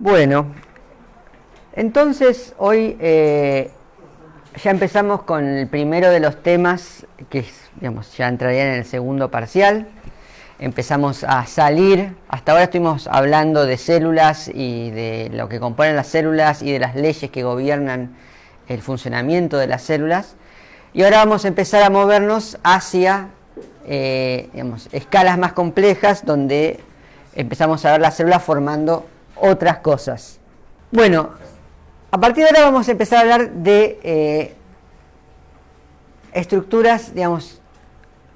Bueno, entonces hoy ya empezamos con el primero de los temas que digamos, ya entrarían en el segundo parcial. Empezamos a salir, hasta ahora estuvimos hablando de células y de lo que componen las células y de las leyes que gobiernan el funcionamiento de las células. Y ahora vamos a empezar a movernos hacia escalas más complejas, donde empezamos a ver las células formando otras cosas. Bueno, a partir de ahora vamos a empezar a hablar de estructuras, digamos,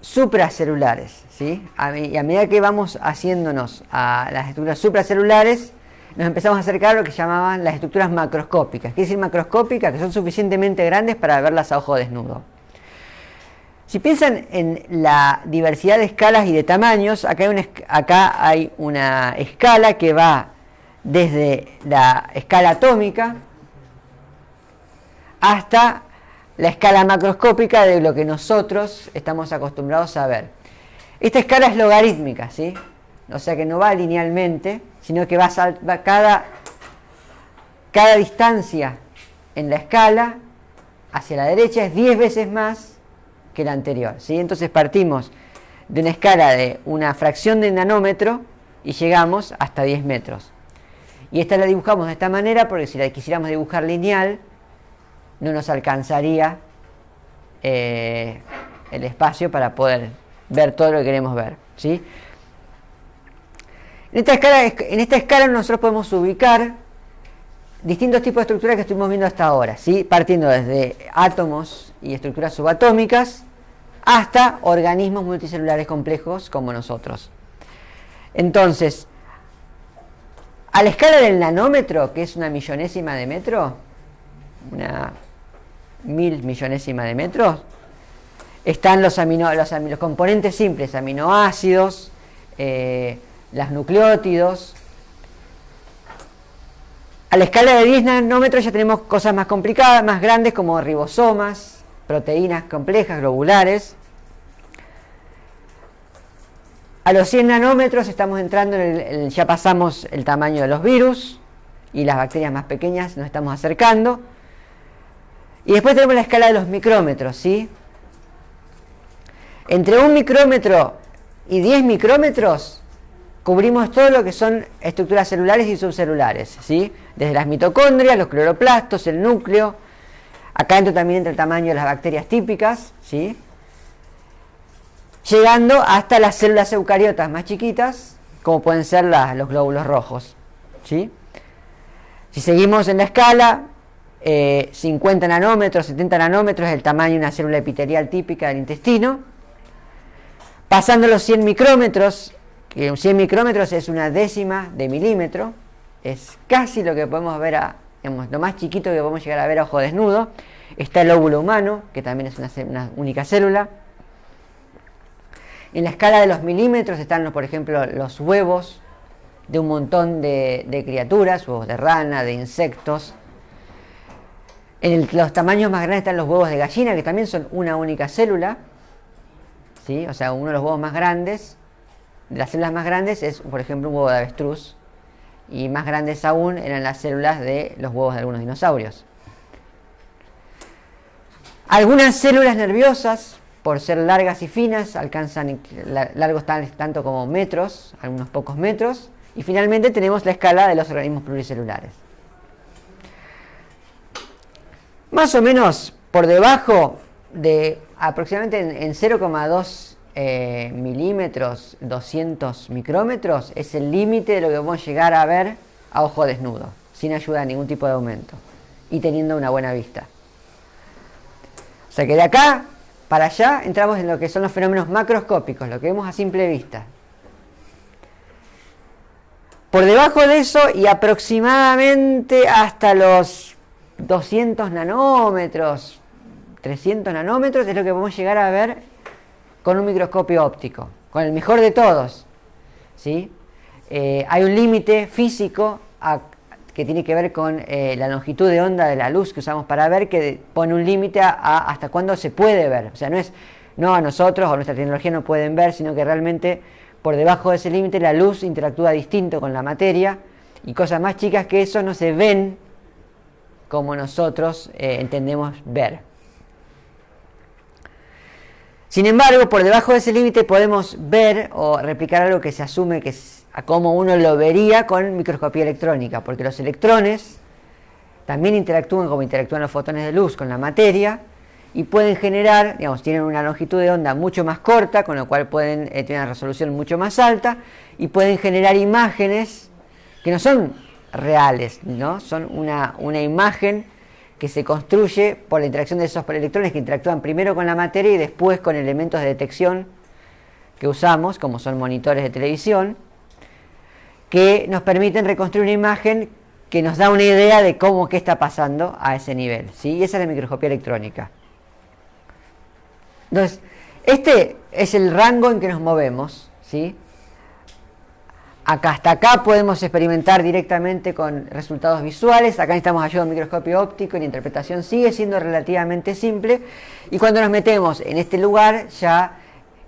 supracelulares, ¿sí? Y a medida que vamos haciéndonos a las estructuras supracelulares, nos empezamos a acercar a lo que llamaban las estructuras macroscópicas. ¿Qué decir macroscópicas? Que son suficientemente grandes para verlas a ojo desnudo. Si piensan en la diversidad de escalas y de tamaños, acá hay una escala que va desde la escala atómica hasta la escala macroscópica de lo que nosotros estamos acostumbrados a ver. Esta escala es logarítmica, ¿sí? O sea que no va linealmente, sino que va cada distancia en la escala hacia la derecha es 10 veces más que la anterior, ¿sí? Entonces partimos de una escala de una fracción de nanómetro y llegamos hasta 10 metros. Y esta la dibujamos de esta manera porque si la quisiéramos dibujar lineal no nos alcanzaría el espacio para poder ver todo lo que queremos ver, ¿sí? En esta escala nosotros podemos ubicar distintos tipos de estructuras que estuvimos viendo hasta ahora, ¿sí? Partiendo desde átomos y estructuras subatómicas hasta organismos multicelulares complejos como nosotros. Entonces, a la escala del nanómetro, que es una millonésima de metro, una 1000 millonésima de metros, están los componentes simples, aminoácidos, los nucleótidos. A la escala de 10 nanómetros ya tenemos cosas más complicadas, más grandes, como ribosomas, proteínas complejas, globulares. A los 100 nanómetros estamos entrando ya pasamos el tamaño de los virus y las bacterias más pequeñas nos estamos acercando. Y después tenemos la escala de los micrómetros, ¿sí? Entre 1 micrómetro y 10 micrómetros cubrimos todo lo que son estructuras celulares y subcelulares, ¿sí? Desde las mitocondrias, los cloroplastos, el núcleo. Acá también entra el tamaño de las bacterias típicas, ¿sí? Llegando hasta las células eucariotas más chiquitas, como pueden ser los glóbulos rojos, ¿sí? Si seguimos en la escala, 50 nanómetros, 70 nanómetros es el tamaño de una célula epitelial típica del intestino. Pasando los 100 micrómetros, que 100 micrómetros es una décima de milímetro, es casi lo que podemos ver, lo más chiquito que podemos llegar a ver a ojo desnudo. Está el óvulo humano, que también es una única célula. En la escala de los milímetros están, por ejemplo, los huevos de un montón de criaturas, huevos de rana, de insectos. En los tamaños más grandes están los huevos de gallina, que también son una única célula, ¿sí? O sea, uno de los huevos más grandes, de las células más grandes, es, por ejemplo, un huevo de avestruz. Y más grandes aún eran las células de los huevos de algunos dinosaurios. Algunas células nerviosas, por ser largas y finas, alcanzan largos tanto como metros, algunos pocos metros. Y finalmente tenemos la escala de los organismos pluricelulares. Más o menos por debajo de aproximadamente en 0,2 milímetros, 200 micrómetros, es el límite de lo que podemos llegar a ver a ojo desnudo, sin ayuda de ningún tipo de aumento y teniendo una buena vista. O sea que de acá para allá entramos en lo que son los fenómenos macroscópicos, lo que vemos a simple vista. Por debajo de eso y aproximadamente hasta los 200 nanómetros, 300 nanómetros es lo que podemos llegar a ver con un microscopio óptico, con el mejor de todos, ¿sí? Hay un límite físico que tiene que ver con la longitud de onda de la luz que usamos para ver, que pone un límite a hasta cuándo se puede ver. O sea, no a nosotros o nuestra tecnología no pueden ver, sino que realmente por debajo de ese límite la luz interactúa distinto con la materia y cosas más chicas que eso no se ven como nosotros entendemos ver. Sin embargo, por debajo de ese límite podemos ver o replicar algo que se asume que es a como uno lo vería con microscopía electrónica, porque los electrones también interactúan como interactúan los fotones de luz con la materia y pueden generar, digamos, tienen una longitud de onda mucho más corta, con lo cual pueden tener una resolución mucho más alta y pueden generar imágenes que no son reales, ¿no? Son una imagen que se construye por la interacción de esos electrones que interactúan primero con la materia y después con elementos de detección que usamos, como son monitores de televisión, que nos permiten reconstruir una imagen que nos da una idea de qué está pasando a ese nivel, ¿sí? Y esa es la microscopía electrónica. Entonces, este es el rango en que nos movemos, ¿sí? Hasta acá podemos experimentar directamente con resultados visuales. Acá necesitamos ayuda de un microscopio óptico y la interpretación sigue siendo relativamente simple. Y cuando nos metemos en este lugar, ya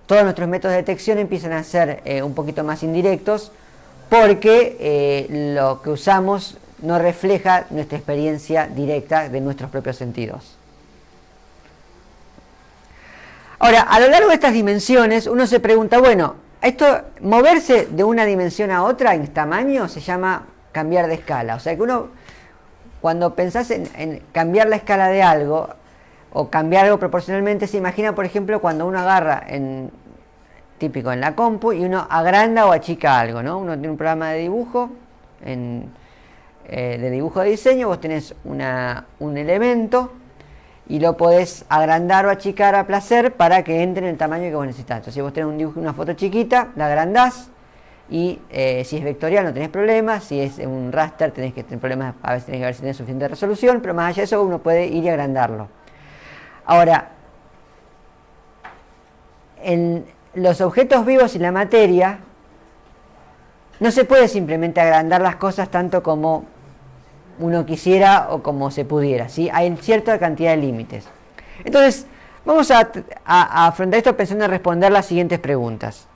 todos nuestros métodos de detección empiezan a ser un poquito más indirectos, porque lo que usamos no refleja nuestra experiencia directa de nuestros propios sentidos. Ahora, a lo largo de estas dimensiones, uno se pregunta, bueno, moverse de una dimensión a otra en tamaño se llama cambiar de escala. O sea que uno, cuando pensás en cambiar la escala de algo, o cambiar algo proporcionalmente, se imagina, por ejemplo, cuando uno agarra, típico en la compu, y uno agranda o achica algo, ¿no? Uno tiene un programa de dibujo, de dibujo de diseño, vos tenés un elemento, y lo podés agrandar o achicar a placer para que entre en el tamaño que vos necesitas. Entonces, si vos tenés un dibujo, una foto chiquita, la agrandás y si es vectorial no tenés problemas, si es un raster tenés que tener problemas, a veces tenés que ver si tenés suficiente resolución, pero más allá de eso uno puede ir y agrandarlo. Ahora, en los objetos vivos y la materia no se puede simplemente agrandar las cosas tanto como uno quisiera o como se pudiera, ¿sí? Hay cierta cantidad de límites. Entonces, vamos a afrontar esto pensando en responder las siguientes preguntas.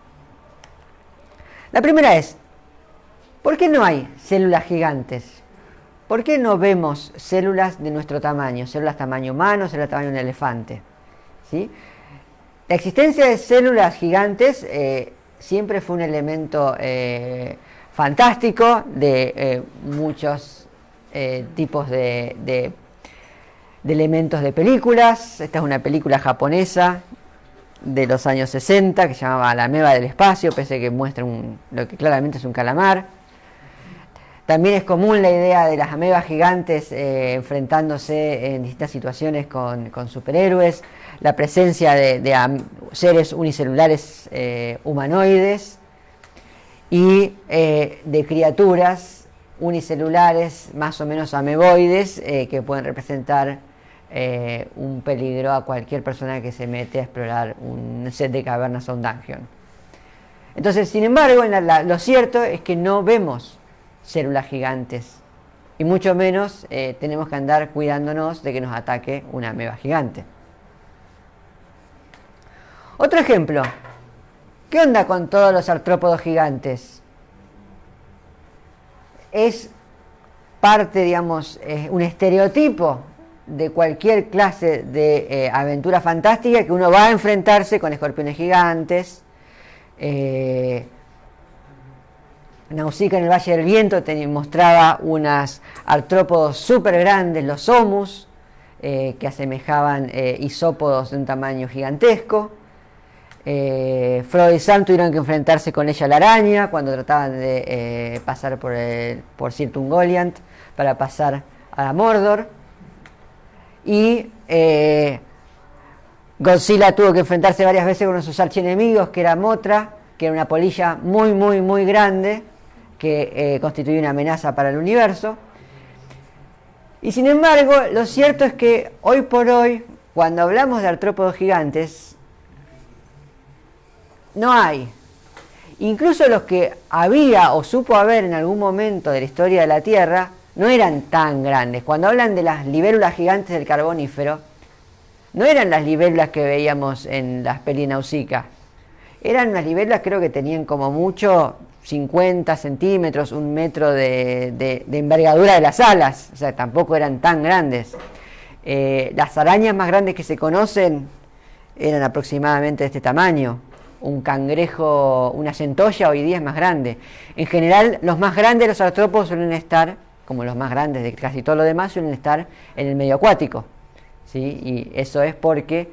La primera es, ¿por qué no hay células gigantes? ¿Por qué no vemos células de nuestro tamaño? Células tamaño humano, células tamaño de un elefante, ¿sí? La existencia de células gigantes siempre fue un elemento fantástico de muchos tipos de elementos de películas. Esta es una película japonesa de los años 60 que se llamaba La ameba del espacio, pese a que muestra lo que claramente es un calamar. También es común la idea de las amebas gigantes enfrentándose en distintas situaciones con superhéroes, la presencia de seres unicelulares humanoides y de criaturas unicelulares más o menos ameboides que pueden representar un peligro a cualquier persona que se mete a explorar un set de cavernas o un dungeon. Entonces, sin embargo, lo cierto es que no vemos células gigantes y mucho menos tenemos que andar cuidándonos de que nos ataque una ameba gigante. Otro ejemplo, ¿qué onda con todos los artrópodos gigantes? Es parte, digamos, un estereotipo de cualquier clase de aventura fantástica que uno va a enfrentarse con escorpiones gigantes. Nausicaa en el Valle del Viento mostraba unos artrópodos súper grandes, los Omus, que asemejaban isópodos de un tamaño gigantesco. Frodo y Sam tuvieron que enfrentarse con ella la araña cuando trataban de pasar por Sir Ungoliant para pasar a Mordor. Y Godzilla tuvo que enfrentarse varias veces con uno de sus archienemigos, que era Mothra, que era una polilla muy, muy, muy grande, que constituye una amenaza para el universo. Y sin embargo, lo cierto es que hoy por hoy, cuando hablamos de artrópodos gigantes, no hay. Incluso los que había o supo haber en algún momento de la historia de la Tierra no eran tan grandes. Cuando hablan de las libélulas gigantes del Carbonífero, no eran las libélulas que veíamos en las pelis Nausicaa. Eran unas libélulas, creo que tenían como mucho 50 centímetros, 1 metro de envergadura de las alas, o sea, tampoco eran tan grandes. Las arañas más grandes que se conocen eran aproximadamente de este tamaño. Un cangrejo, una centolla hoy día es más grande. En general, los más grandes de los artrópodos suelen estar, como los más grandes de casi todo lo demás, suelen estar en el medio acuático, ¿sí? Y eso es porque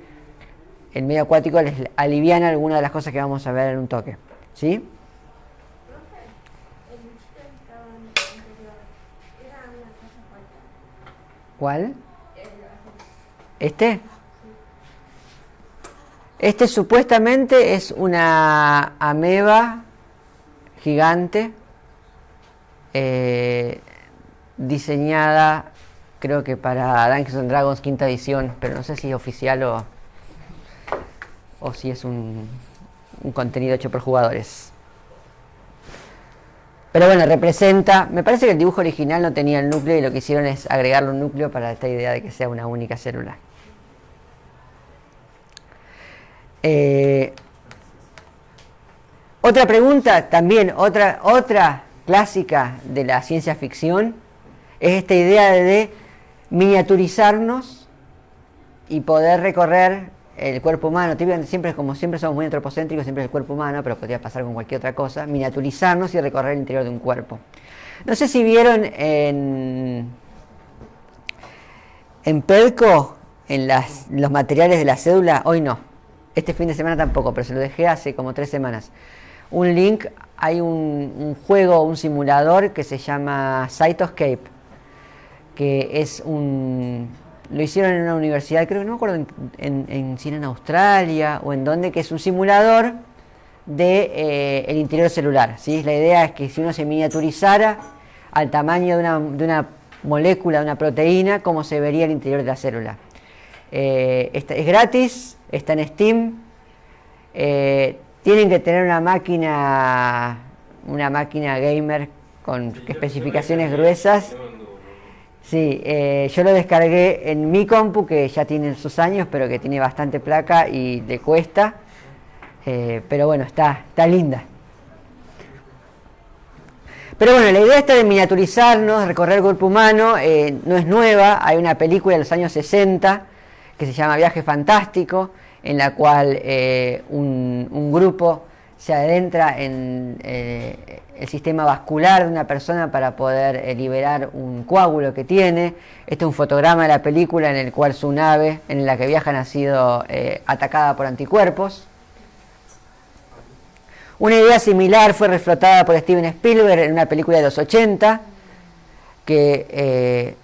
el medio acuático les aliviana algunas de las cosas que vamos a ver en un toque, ¿sí? ¿Cuál? ¿Este? Este supuestamente es una ameba gigante diseñada, creo que para Dungeons and Dragons quinta edición, pero no sé si es oficial o si es un contenido hecho por jugadores. Pero bueno, representa, me parece que el dibujo original no tenía el núcleo y lo que hicieron es agregarle un núcleo para esta idea de que sea una única célula. Otra pregunta, también otra clásica de la ciencia ficción, es esta idea de miniaturizarnos y poder recorrer el cuerpo humano. Siempre somos muy antropocéntricos, siempre es el cuerpo humano, pero podría pasar con cualquier otra cosa, miniaturizarnos y recorrer el interior de un cuerpo. No sé si vieron en Pelco, en los materiales de la cédula, hoy no, este fin de semana tampoco, pero se lo dejé hace como 3 semanas. Un link, hay un juego, un simulador que se llama Cytoscape, que es lo hicieron en una universidad, creo que no me acuerdo si era en Australia o en dónde, que es un simulador de el interior celular, ¿sí? La idea es que si uno se miniaturizara al tamaño de una molécula, de una proteína, cómo se vería el interior de la célula. Es gratis, está en Steam. Tienen que tener una máquina gamer con especificaciones gruesas. Sí, yo lo descargué en mi compu, que ya tiene sus años, pero que tiene bastante placa y le cuesta. Pero bueno, está linda. Pero bueno, la idea esta de miniaturizarnos, recorrer el cuerpo humano, no es nueva. Hay una película de los años 60 que se llama Viaje Fantástico, en la cual un grupo se adentra en el sistema vascular de una persona para poder liberar un coágulo que tiene. Este es un fotograma de la película en el cual su nave en la que viajan ha sido atacada por anticuerpos. Una idea similar fue reflotada por Steven Spielberg en una película de los 80, que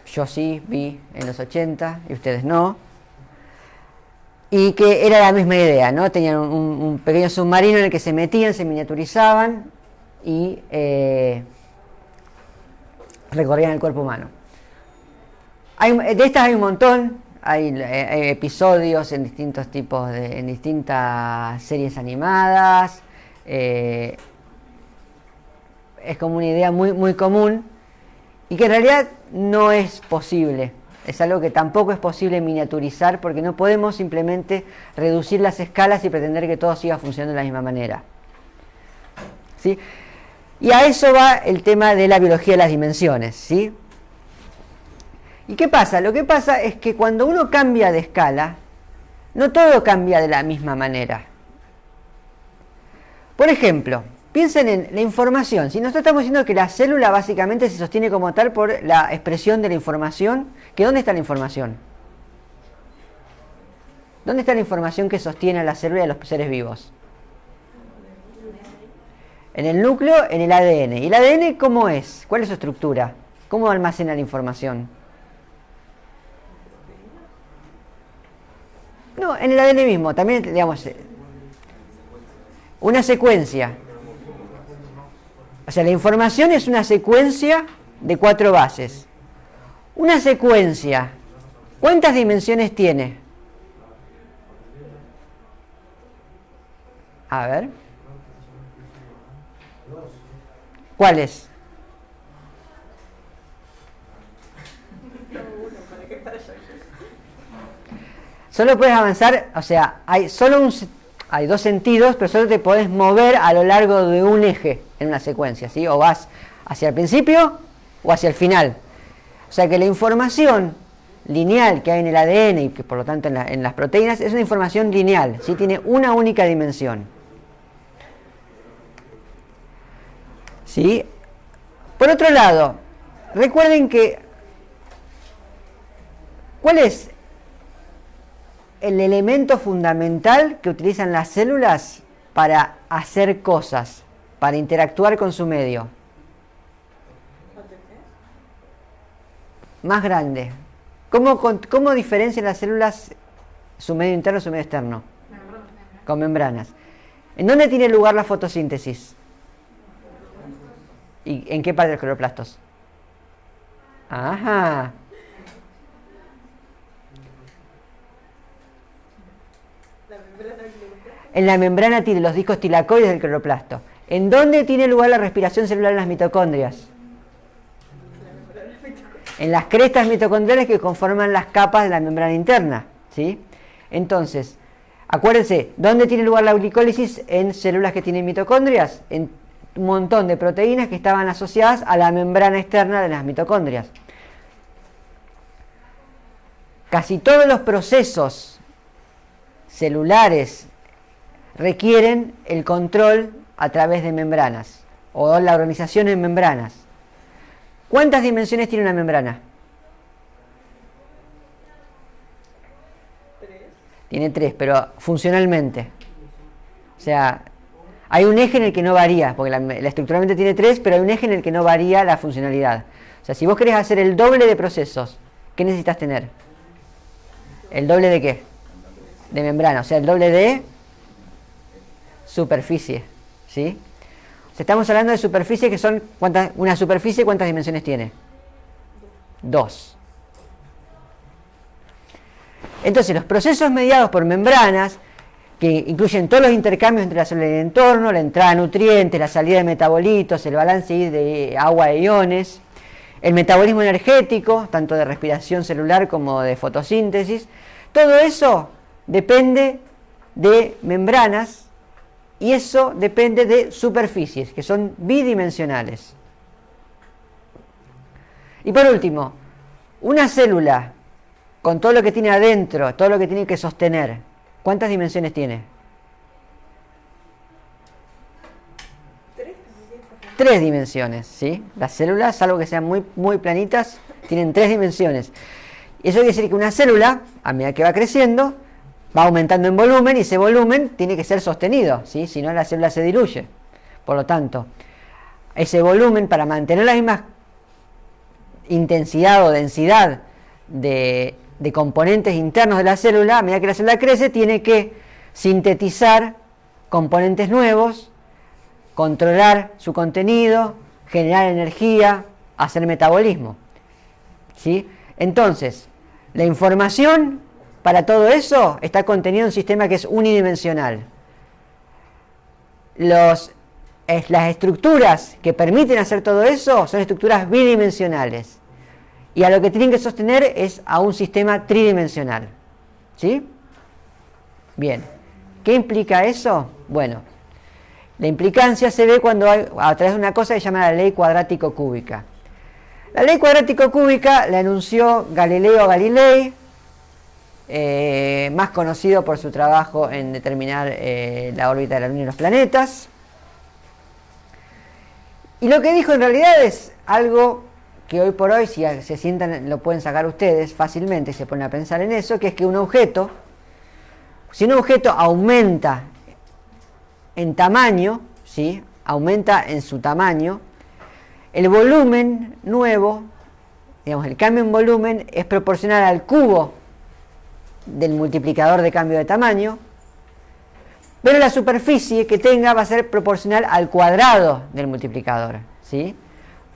yo sí vi en los 80 y ustedes no. Y que era la misma idea, ¿no? Tenían un pequeño submarino en el que se metían, se miniaturizaban y recorrían el cuerpo humano. De estas hay un montón, hay episodios en distintos tipos, en distintas series animadas. Es como una idea muy, muy común y que en realidad no es posible. Es algo que tampoco es posible miniaturizar porque no podemos simplemente reducir las escalas y pretender que todo siga funcionando de la misma manera, ¿sí? Y a eso va el tema de la biología de las dimensiones, ¿sí? ¿Y qué pasa? Lo que pasa es que cuando uno cambia de escala, no todo cambia de la misma manera. Por ejemplo, piensen en la información. Si nosotros estamos diciendo que la célula básicamente se sostiene como tal por la expresión de la información, ¿que dónde está la información? ¿Dónde está la información que sostiene a la célula y a los seres vivos? En el núcleo, en el ADN. ¿Y el ADN cómo es? ¿Cuál es su estructura? ¿Cómo almacena la información? No, en el ADN mismo, también, digamos, una secuencia. O sea, la información es una secuencia de 4 bases. Una secuencia, ¿cuántas dimensiones tiene? A ver. ¿Cuáles? Solo puedes avanzar, o sea, hay solo hay dos sentidos, pero solo te podés mover a lo largo de un eje en una secuencia, ¿sí? O vas hacia el principio o hacia el final. O sea que la información lineal que hay en el ADN y que por lo tanto en las proteínas es una información lineal, ¿sí? Tiene una única dimensión. ¿Sí? Por otro lado, recuerden que ¿cuál es el elemento fundamental que utilizan las células para hacer cosas, para interactuar con su medio? Más grande. ¿Cómo diferencian las células su medio interno y su medio externo? Con membranas. ¿En dónde tiene lugar la fotosíntesis? ¿Y en qué parte de los cloroplastos? Ajá. En la membrana tiene los discos tilacoides del cloroplasto. ¿En dónde tiene lugar la respiración celular en las mitocondrias? En las crestas mitocondriales que conforman las capas de la membrana interna, ¿sí? Entonces, acuérdense, ¿dónde tiene lugar la glicólisis en células que tienen mitocondrias? En un montón de proteínas que estaban asociadas a la membrana externa de las mitocondrias. Casi todos los procesos celulares requieren el control a través de membranas o la organización en membranas. ¿Cuántas dimensiones tiene una membrana? 3. Tiene 3, pero funcionalmente. O sea, hay un eje en el que no varía, porque la estructuralmente tiene 3, pero hay un eje en el que no varía la funcionalidad. O sea, si vos querés hacer el doble de procesos, ¿qué necesitas tener? ¿El doble de qué? De membrana, o sea, el doble de superficie, ¿sí? O sea, estamos hablando de superficie que son, una superficie, ¿cuántas dimensiones tiene? 2. Entonces, los procesos mediados por membranas, que incluyen todos los intercambios entre la célula y el entorno, la entrada de nutrientes, la salida de metabolitos, el balance de agua e iones, el metabolismo energético, tanto de respiración celular como de fotosíntesis, todo eso depende de membranas y eso depende de superficies, que son bidimensionales. Y por último, una célula, con todo lo que tiene adentro, todo lo que tiene que sostener, ¿cuántas dimensiones tiene? 3 dimensiones, ¿sí? Las células, salvo que sean muy planitas, tienen 3 dimensiones. Y eso quiere decir que una célula, a medida que va creciendo, va aumentando en volumen y ese volumen tiene que ser sostenido, ¿sí? Si no, la célula se diluye. Por lo tanto, ese volumen, para mantener la misma intensidad o densidad de componentes internos de la célula, a medida que la célula crece, tiene que sintetizar componentes nuevos, controlar su contenido, generar energía, hacer metabolismo, ¿sí? Entonces, la información para todo eso está contenida en un sistema que es unidimensional. Las estructuras que permiten hacer todo eso son estructuras bidimensionales. Y a lo que tienen que sostener es a un sistema tridimensional. ¿Sí? Bien. ¿Qué implica eso? Bueno, la implicancia se ve cuando hay, a través de una cosa que se llama la ley cuadrático-cúbica. La ley cuadrático-cúbica la enunció Galileo Galilei, más conocido por su trabajo en determinar la órbita de la Luna y los planetas. Y lo que dijo en realidad es algo que hoy por hoy, si se sientan, lo pueden sacar ustedes fácilmente y se ponen a pensar en eso, que es que un objeto, si un objeto aumenta en tamaño, ¿sí? Aumenta en su tamaño, el volumen nuevo, digamos, el cambio en volumen es proporcional al cubo del multiplicador de cambio de tamaño, pero la superficie que tenga va a ser proporcional al cuadrado del multiplicador, ¿sí?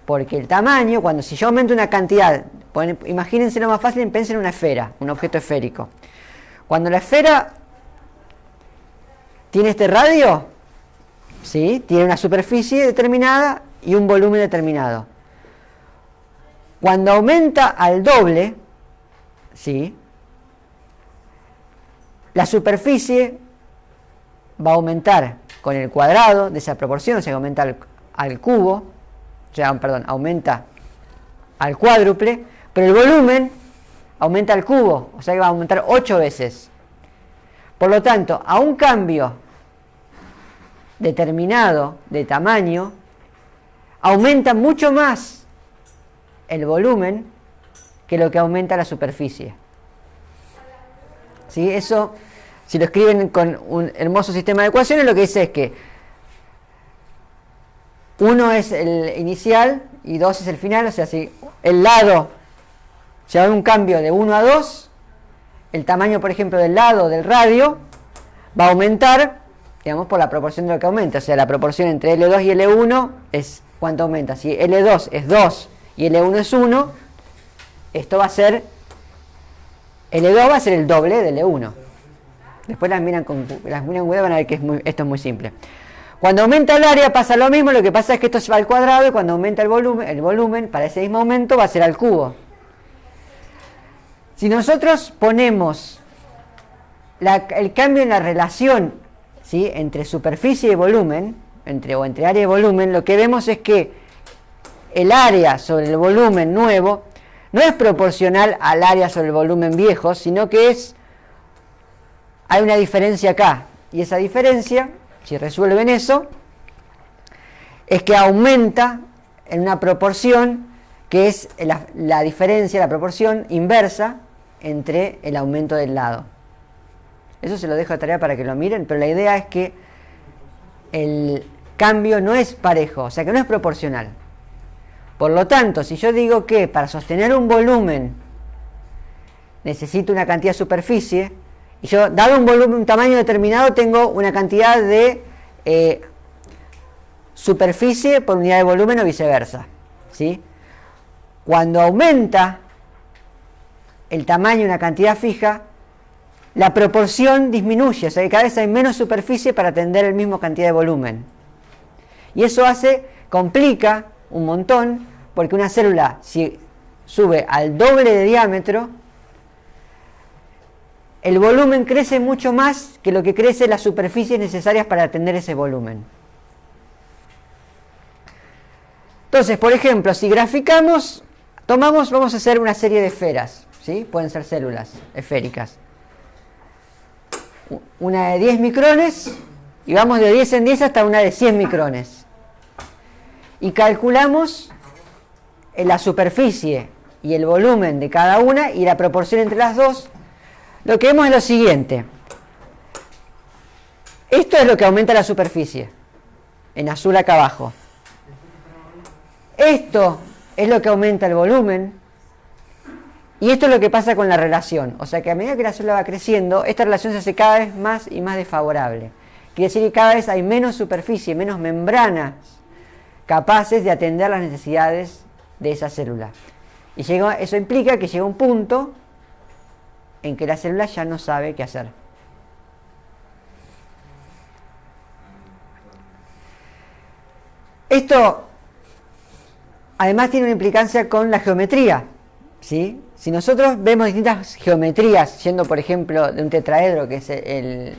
Porque el tamaño, si yo aumento una cantidad, imagínense lo más fácil, piensen en una esfera, un objeto esférico. Cuando la esfera tiene este radio, ¿sí? Tiene una superficie determinada y un volumen determinado. Cuando aumenta al doble, ¿sí? La superficie va a aumentar con el cuadrado de esa proporción, o sea, aumenta al cubo, o sea, perdón, aumenta al cuádruple, pero el volumen aumenta al cubo, o sea que va a aumentar 8 veces. Por lo tanto, a un cambio determinado de tamaño, aumenta mucho más el volumen que lo que aumenta la superficie. ¿Sí? Eso, si lo escriben con un hermoso sistema de ecuaciones, lo que dice es que 1 es el inicial y 2 es el final, o sea, si el lado se da un cambio de 1 a 2, el tamaño, por ejemplo, del lado del radio va a aumentar, digamos, por la proporción de lo que aumenta. O sea, la proporción entre L2 y L1 es cuánto aumenta. Si L2 es 2 y L1 es 1, esto va a ser, L2 va a ser el doble de L1. Después las miran web, van a ver que esto es muy simple. Cuando aumenta el área pasa lo mismo, lo que pasa es que esto se va al cuadrado y cuando aumenta el volumen para ese mismo aumento va a ser al cubo. Si nosotros ponemos el cambio en la relación, ¿sí?, entre superficie y volumen, entre área y volumen, lo que vemos es que el área sobre el volumen nuevo no es proporcional al área sobre el volumen viejo, sino que hay una diferencia acá. Y esa diferencia, si resuelven eso, es que aumenta en una proporción que es la diferencia, la proporción inversa entre el aumento del lado. Eso se lo dejo de tarea para que lo miren, pero la idea es que el cambio no es parejo, o sea que no es proporcional. Por lo tanto, si yo digo que para sostener un volumen necesito una cantidad de superficie, y yo, dado un volumen, un tamaño determinado, tengo una cantidad de superficie por unidad de volumen o viceversa, ¿sí? Cuando aumenta el tamaño de una cantidad fija, la proporción disminuye, o sea que cada vez hay menos superficie para atender el mismo cantidad de volumen. Y eso complica un montón, porque una célula, si sube al doble de diámetro, el volumen crece mucho más que lo que crece las superficies necesarias para atender ese volumen. Entonces, por ejemplo, si graficamos, vamos a hacer una serie de esferas, ¿sí? Pueden ser células esféricas. Una de 10 micrones, y vamos de 10 en 10 hasta una de 100 micrones. Y calculamos la superficie y el volumen de cada una y la proporción entre las dos. Lo que vemos es lo siguiente. Esto es lo que aumenta la superficie, en azul acá abajo. Esto es lo que aumenta el volumen. Y esto es lo que pasa con la relación. O sea que a medida que la célula va creciendo, esta relación se hace cada vez más y más desfavorable. Quiere decir que cada vez hay menos superficie, menos membranas capaces de atender las necesidades de esa célula. Y eso implica que llega un punto en que la célula ya no sabe qué hacer. Esto además tiene una implicancia con la geometría, ¿sí? Si nosotros vemos distintas geometrías, yendo por ejemplo de un tetraedro, que es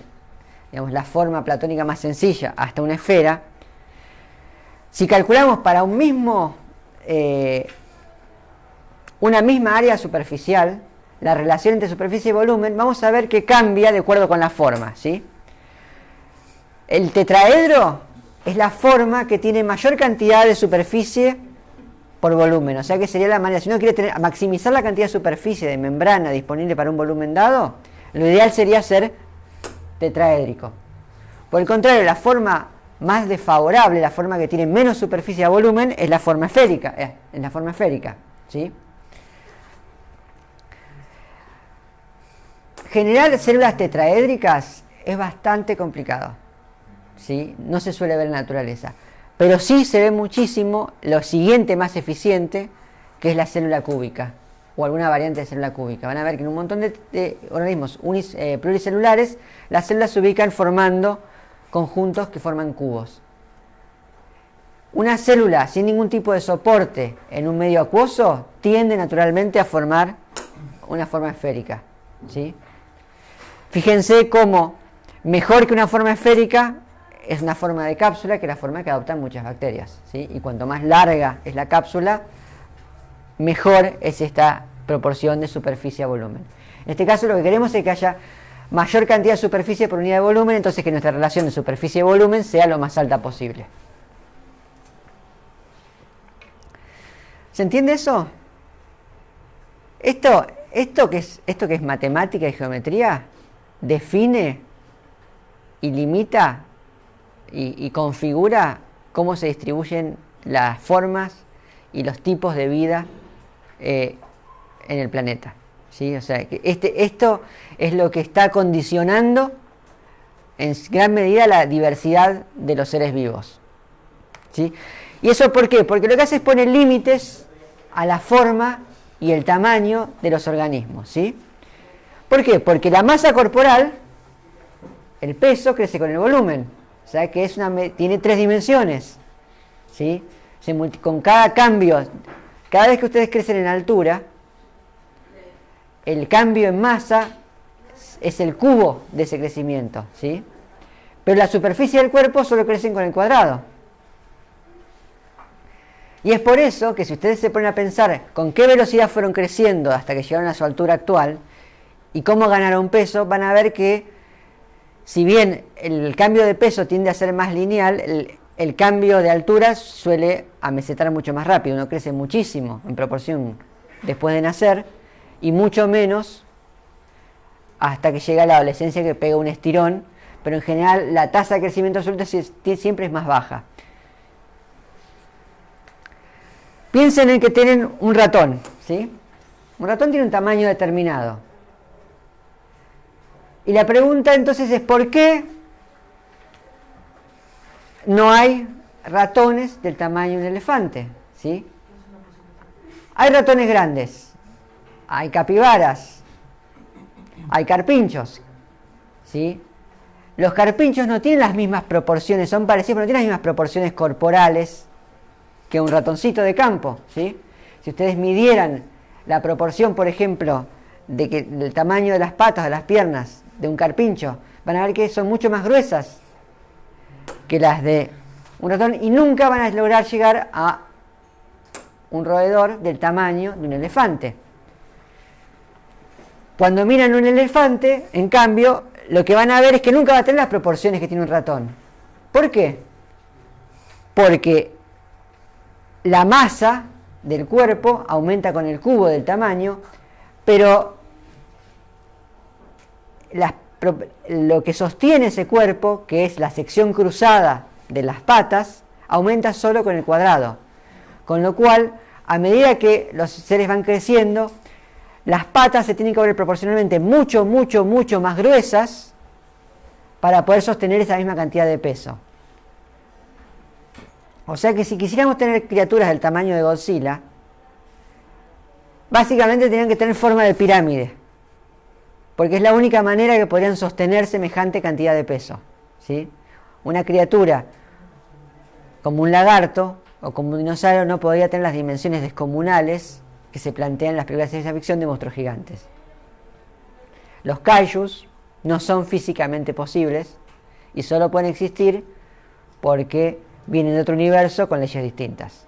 digamos, la forma platónica más sencilla, hasta una esfera, si calculamos para una misma área superficial, la relación entre superficie y volumen, vamos a ver que cambia de acuerdo con la forma, ¿sí? El tetraedro es la forma que tiene mayor cantidad de superficie por volumen, o sea que sería la manera, si uno quiere maximizar la cantidad de superficie de membrana disponible para un volumen dado, lo ideal sería ser tetraédrico. Por el contrario, la forma más desfavorable, la forma que tiene menos superficie a volumen, es la forma esférica, ¿sí? Generar células tetraédricas es bastante complicado, ¿sí? No se suele ver en la naturaleza. Pero sí se ve muchísimo lo siguiente más eficiente, que es la célula cúbica, o alguna variante de célula cúbica. Van a ver que en un montón de organismos pluricelulares, las células se ubican formando conjuntos que forman cubos. Una célula sin ningún tipo de soporte en un medio acuoso tiende naturalmente a formar una forma esférica, ¿sí? Fíjense cómo mejor que una forma esférica es una forma de cápsula, que es la forma que adoptan muchas bacterias, ¿sí? Y cuanto más larga es la cápsula, mejor es esta proporción de superficie a volumen. En este caso lo que queremos es que haya mayor cantidad de superficie por unidad de volumen, entonces que nuestra relación de superficie y volumen sea lo más alta posible. ¿Se entiende eso? Esto que es matemática y geometría define y limita y configura cómo se distribuyen las formas y los tipos de vida en el planeta, ¿sí? O sea, que esto es lo que está condicionando en gran medida la diversidad de los seres vivos, ¿sí? ¿Y eso por qué? Porque lo que hace es poner límites a la forma y el tamaño de los organismos, ¿sí? ¿Por qué? Porque la masa corporal, el peso, crece con el volumen. O sea que tiene 3 dimensiones, ¿sí? Con cada cambio, cada vez que ustedes crecen en altura, el cambio en masa es el cubo de ese crecimiento, ¿sí? Pero la superficie del cuerpo solo crecen con el cuadrado. Y es por eso que si ustedes se ponen a pensar con qué velocidad fueron creciendo hasta que llegaron a su altura actual y cómo ganaron peso, van a ver que si bien el cambio de peso tiende a ser más lineal, el cambio de altura suele amesetar mucho más rápido. Uno crece muchísimo en proporción después de nacer y mucho menos hasta que llega a la adolescencia, que pega un estirón, pero en general la tasa de crecimiento absoluto siempre es más baja. Piensen en que tienen un ratón, ¿sí? Un ratón tiene un tamaño determinado. Y la pregunta entonces es ¿por qué no hay ratones del tamaño de un elefante? ¿Sí? Hay ratones grandes, hay capibaras, hay carpinchos, ¿sí? Los carpinchos no tienen las mismas proporciones, son parecidos, pero no tienen las mismas proporciones corporales que un ratoncito de campo, ¿sí? Si ustedes midieran la proporción, por ejemplo, del tamaño de las patas, de las piernas de un carpincho, van a ver que son mucho más gruesas que las de un ratón y nunca van a lograr llegar a un roedor del tamaño de un elefante. Cuando miran un elefante, en cambio, lo que van a ver es que nunca va a tener las proporciones que tiene un ratón. ¿Por qué? Porque la masa del cuerpo aumenta con el cubo del tamaño, pero lo que sostiene ese cuerpo, que es la sección cruzada de las patas, aumenta solo con el cuadrado. Con lo cual, a medida que los seres van creciendo, las patas se tienen que volver proporcionalmente mucho más gruesas para poder sostener esa misma cantidad de peso. O sea que si quisiéramos tener criaturas del tamaño de Godzilla, básicamente tendrían que tener forma de pirámide, porque es la única manera que podrían sostener semejante cantidad de peso, ¿sí? Una criatura como un lagarto o como un dinosaurio no podría tener las dimensiones descomunales que se plantean en las películas de ciencia ficción de monstruos gigantes. Los kaijus no son físicamente posibles y solo pueden existir porque vienen de otro universo con leyes distintas.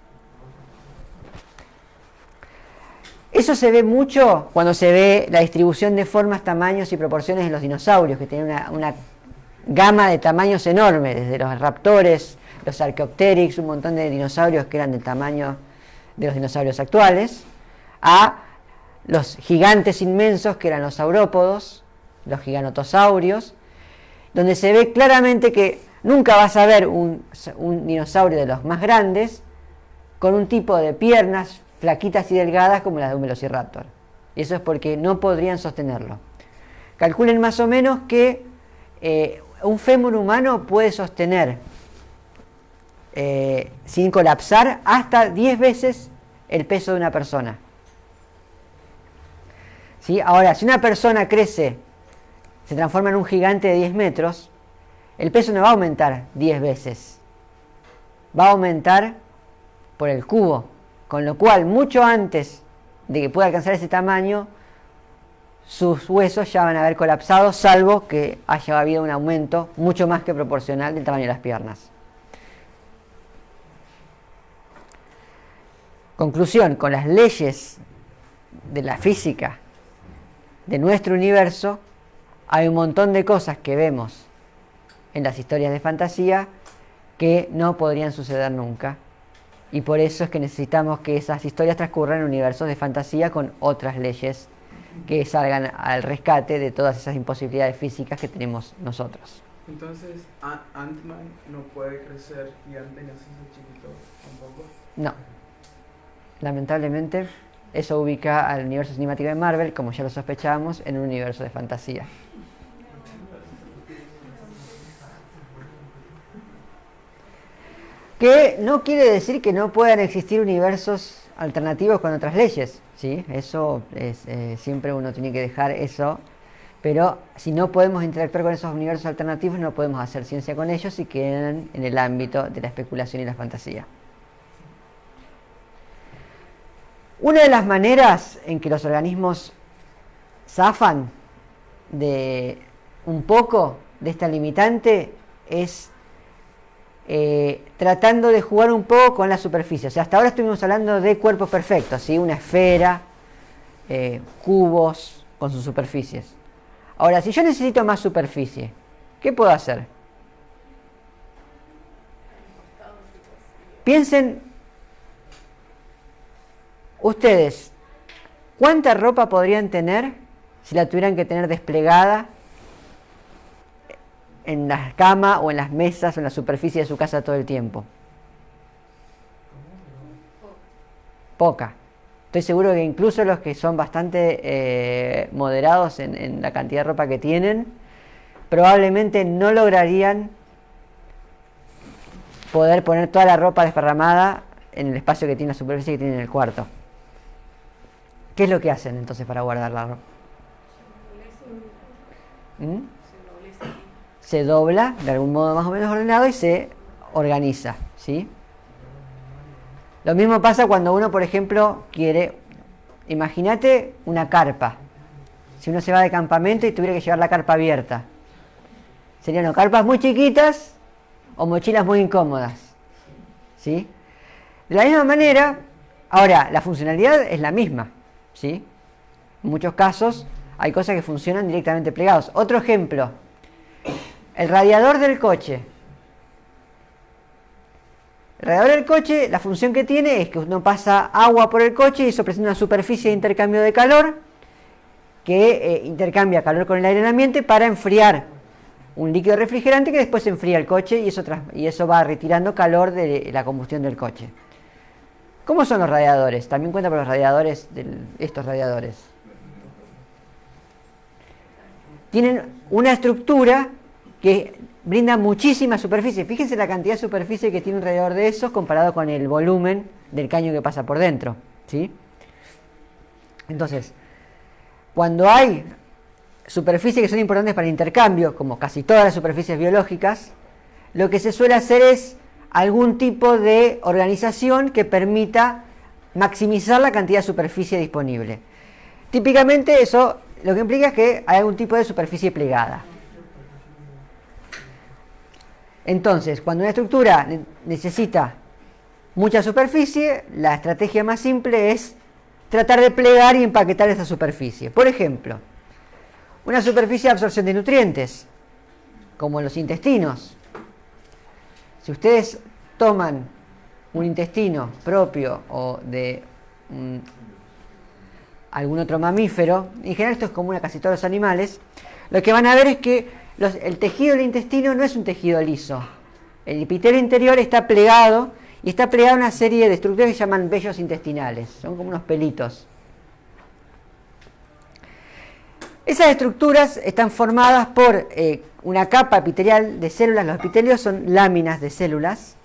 Eso se ve mucho cuando se ve la distribución de formas, tamaños y proporciones de los dinosaurios, que tienen una gama de tamaños enorme, desde los raptores, los archaeopteryx, un montón de dinosaurios que eran del tamaño de los dinosaurios actuales, a los gigantes inmensos que eran los saurópodos, los giganotosaurios, donde se ve claramente que nunca vas a ver un dinosaurio de los más grandes con un tipo de piernas flaquitas y delgadas como las de un velociraptor. Y eso es porque no podrían sostenerlo. Calculen más o menos que un fémur humano puede sostener, sin colapsar, hasta 10 veces el peso de una persona. ¿Sí? Ahora, si una persona crece, se transforma en un gigante de 10 metros, el peso no va a aumentar 10 veces. Va a aumentar por el cubo. Con lo cual, mucho antes de que pueda alcanzar ese tamaño, sus huesos ya van a haber colapsado, salvo que haya habido un aumento mucho más que proporcional del tamaño de las piernas. Conclusión, con las leyes de la física de nuestro universo, hay un montón de cosas que vemos en las historias de fantasía que no podrían suceder nunca. Y por eso es que necesitamos que esas historias transcurran en universos de fantasía con otras leyes que salgan al rescate de todas esas imposibilidades físicas que tenemos nosotros. Entonces, Ant-Man no puede crecer gigante ni hacerse chiquito tampoco. No. Lamentablemente, eso ubica al universo cinemático de Marvel, como ya lo sospechábamos, en un universo de fantasía. Que no quiere decir que no puedan existir universos alternativos con otras leyes, ¿sí? Eso es, siempre uno tiene que dejar eso, pero si no podemos interactuar con esos universos alternativos, no podemos hacer ciencia con ellos y quedan en el ámbito de la especulación y la fantasía. Una de las maneras en que los organismos zafan de un poco de esta limitante es tratando de jugar un poco con la superficie. O sea, hasta ahora estuvimos hablando de cuerpos perfectos, ¿sí? Una esfera, cubos con sus superficies. Ahora, si yo necesito más superficie, ¿qué puedo hacer? Piensen ustedes, ¿cuánta ropa podrían tener si la tuvieran que tener desplegada en la cama o en las mesas o en la superficie de su casa todo el tiempo? Poca. Estoy seguro que incluso los que son bastante moderados en la cantidad de ropa que tienen, probablemente no lograrían poder poner toda la ropa desparramada en el espacio que tiene, la superficie que tiene en el cuarto. ¿Qué es lo que hacen entonces para guardar la ropa? Se dobla de algún modo más o menos ordenado y se organiza, ¿sí? Lo mismo pasa cuando uno, por ejemplo, quiere, imagínate una carpa. Si uno se va de campamento y tuviera que llevar la carpa abierta, serían o carpas muy chiquitas o mochilas muy incómodas, ¿sí? De la misma manera, ahora, la funcionalidad es la misma, ¿sí? En muchos casos hay cosas que funcionan directamente plegados. Otro ejemplo, el radiador del coche. El radiador del coche, la función que tiene es que uno pasa agua por el coche y eso presenta una superficie de intercambio de calor que intercambia calor con el aire en el ambiente para enfriar un líquido refrigerante que después enfría el coche y eso va retirando calor de la combustión del coche. ¿Cómo son los radiadores? También cuenta por los radiadores, estos radiadores. Tienen una estructura que brinda muchísima superficie. Fíjense la cantidad de superficie que tiene un radiador de esos comparado con el volumen del caño que pasa por dentro, ¿sí? Entonces, cuando hay superficies que son importantes para el intercambio, como casi todas las superficies biológicas, lo que se suele hacer es algún tipo de organización que permita maximizar la cantidad de superficie disponible. Típicamente eso lo que implica es que hay algún tipo de superficie plegada. Entonces, cuando una estructura necesita mucha superficie, la estrategia más simple es tratar de plegar y empaquetar esa superficie. Por ejemplo, una superficie de absorción de nutrientes, como en los intestinos. Si ustedes toman un intestino propio o de algún otro mamífero, en general esto es común a casi todos los animales, lo que van a ver es que el tejido del intestino no es un tejido liso. El epitelio interior está plegado y está plegado a una serie de estructuras que se llaman vellos intestinales. Son como unos pelitos. Esas estructuras están formadas por una capa epitelial de células. Los epitelios son láminas de células,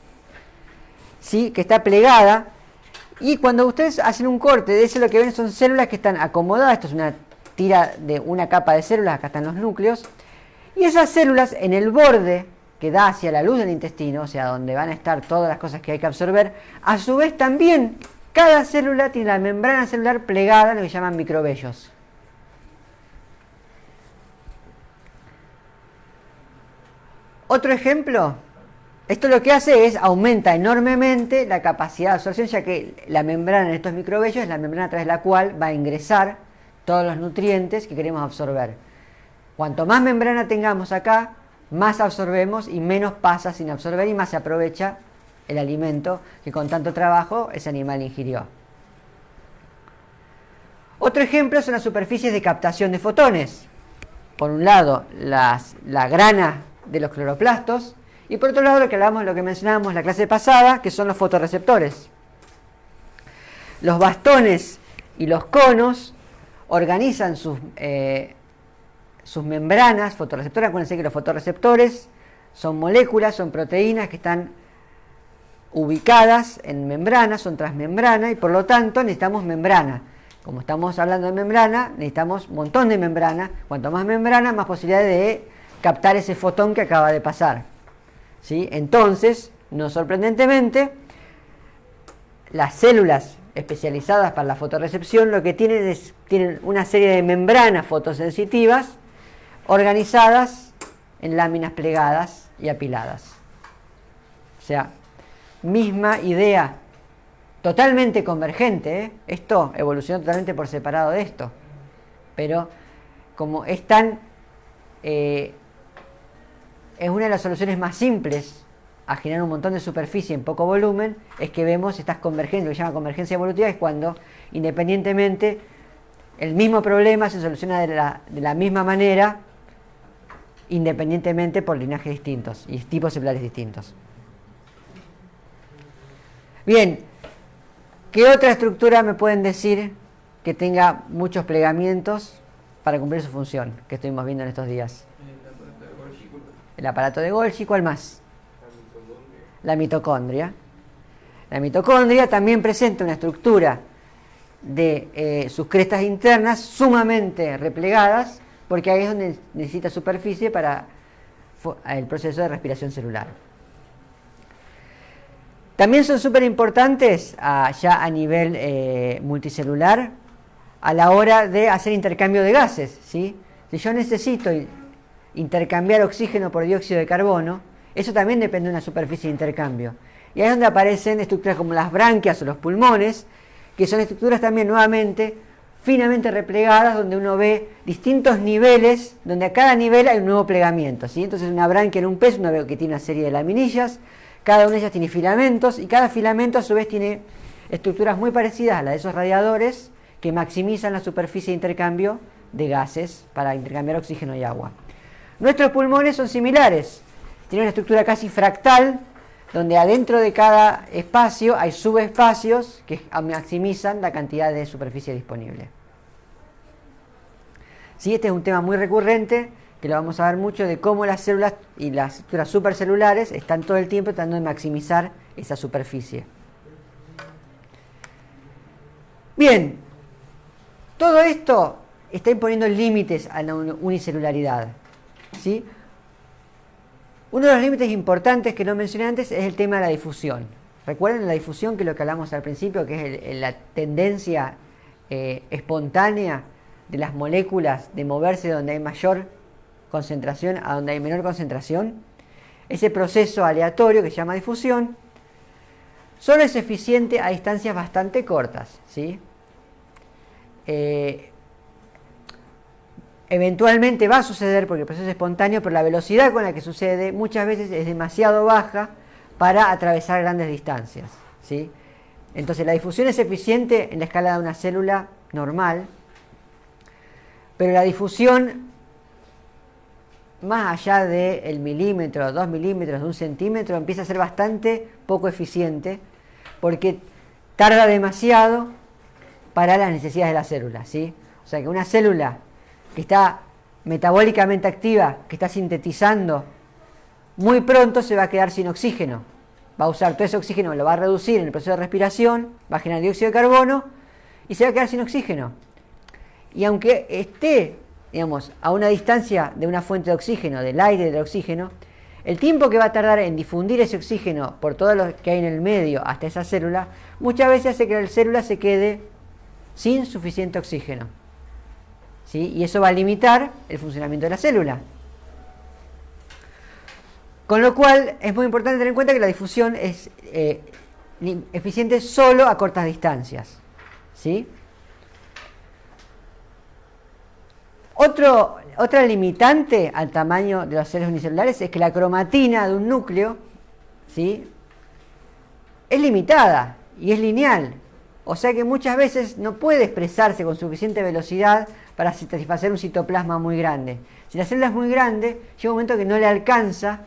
¿sí? Que está plegada. Y cuando ustedes hacen un corte de eso, lo que ven son células que están acomodadas. Esto es una tira de una capa de células. Acá están los núcleos. Y esas células en el borde que da hacia la luz del intestino, o sea, donde van a estar todas las cosas que hay que absorber, a su vez también cada célula tiene la membrana celular plegada, lo que llaman microvellos. Otro ejemplo, esto lo que hace es aumenta enormemente la capacidad de absorción, ya que la membrana en estos microvellos es la membrana a través de la cual va a ingresar todos los nutrientes que queremos absorber. Cuanto más membrana tengamos acá, más absorbemos y menos pasa sin absorber y más se aprovecha el alimento que con tanto trabajo ese animal ingirió. Otro ejemplo son las superficies de captación de fotones. Por un lado, la grana de los cloroplastos y por otro lado lo que mencionábamos en la clase pasada, que son los fotorreceptores. Los bastones y los conos organizan sus membranas fotorreceptoras. Acuérdense que los fotorreceptores son moléculas, son proteínas que están ubicadas en membrana, son transmembrana y por lo tanto necesitamos membrana. Como estamos hablando de membrana, necesitamos un montón de membrana. Cuanto más membrana, más posibilidad de captar ese fotón que acaba de pasar. ¿Sí? Entonces, no sorprendentemente, las células especializadas para la fotorrecepción lo que tienen una serie de membranas fotosensitivas organizadas en láminas plegadas y apiladas. O sea, misma idea, totalmente convergente, ¿eh? Esto evolucionó totalmente por separado de esto. Pero como es tan... es una de las soluciones más simples a generar un montón de superficie en poco volumen, es que vemos estas convergencias, lo que se llama convergencia evolutiva, es cuando independientemente el mismo problema se soluciona de la misma manera, independientemente por linajes distintos y tipos celulares distintos. Bien, ¿qué otra estructura me pueden decir que tenga muchos plegamientos para cumplir su función que estuvimos viendo en estos días? El aparato de Golgi, ¿cuál más? La mitocondria. La mitocondria también presenta una estructura de sus crestas internas sumamente replegadas, porque ahí es donde necesita superficie para el proceso de respiración celular. También son súper importantes ya a nivel multicelular a la hora de hacer intercambio de gases, ¿sí? Si yo necesito intercambiar oxígeno por dióxido de carbono, eso también depende de una superficie de intercambio. Y ahí es donde aparecen estructuras como las branquias o los pulmones, que son estructuras también nuevamente finamente replegadas, donde uno ve distintos niveles, donde a cada nivel hay un nuevo plegamiento, ¿sí? Entonces una branquia en un pez, uno ve que tiene una serie de laminillas, cada una de ellas tiene filamentos, y cada filamento a su vez tiene estructuras muy parecidas a las de esos radiadores, que maximizan la superficie de intercambio de gases para intercambiar oxígeno y agua. Nuestros pulmones son similares, tienen una estructura casi fractal, donde adentro de cada espacio hay subespacios que maximizan la cantidad de superficie disponible. Sí, este es un tema muy recurrente, que lo vamos a ver mucho, de cómo las células y las estructuras supercelulares están todo el tiempo tratando de maximizar esa superficie. Bien, todo esto está imponiendo límites a la unicelularidad, ¿sí? Uno de los límites importantes que no mencioné antes es el tema de la difusión. Recuerden la difusión, que es lo que hablamos al principio, que es la tendencia espontánea de las moléculas de moverse de donde hay mayor concentración a donde hay menor concentración. Ese proceso aleatorio que se llama difusión solo es eficiente a distancias bastante cortas, ¿sí? Eventualmente va a suceder porque el proceso es espontáneo, pero la velocidad con la que sucede muchas veces es demasiado baja para atravesar grandes distancias, ¿sí? Entonces la difusión es eficiente en la escala de una célula normal, pero la difusión más allá del milímetro, 2 milímetros, de 1 centímetro, empieza a ser bastante poco eficiente porque tarda demasiado para las necesidades de la célula, ¿sí? O sea que una célula que está metabólicamente activa, que está sintetizando, muy pronto se va a quedar sin oxígeno. Va a usar todo ese oxígeno, lo va a reducir en el proceso de respiración, va a generar dióxido de carbono y se va a quedar sin oxígeno. Y aunque esté, digamos, a una distancia de una fuente de oxígeno, del aire del oxígeno, el tiempo que va a tardar en difundir ese oxígeno por todo lo que hay en el medio hasta esa célula, muchas veces hace que la célula se quede sin suficiente oxígeno, ¿sí? Y eso va a limitar el funcionamiento de la célula. Con lo cual es muy importante tener en cuenta que la difusión es eficiente solo a cortas distancias, ¿sí? Otra limitante al tamaño de los seres unicelulares es que la cromatina de un núcleo, ¿sí?, es limitada y es lineal. O sea que muchas veces no puede expresarse con suficiente velocidad para satisfacer un citoplasma muy grande. Si la célula es muy grande, llega un momento que no le alcanza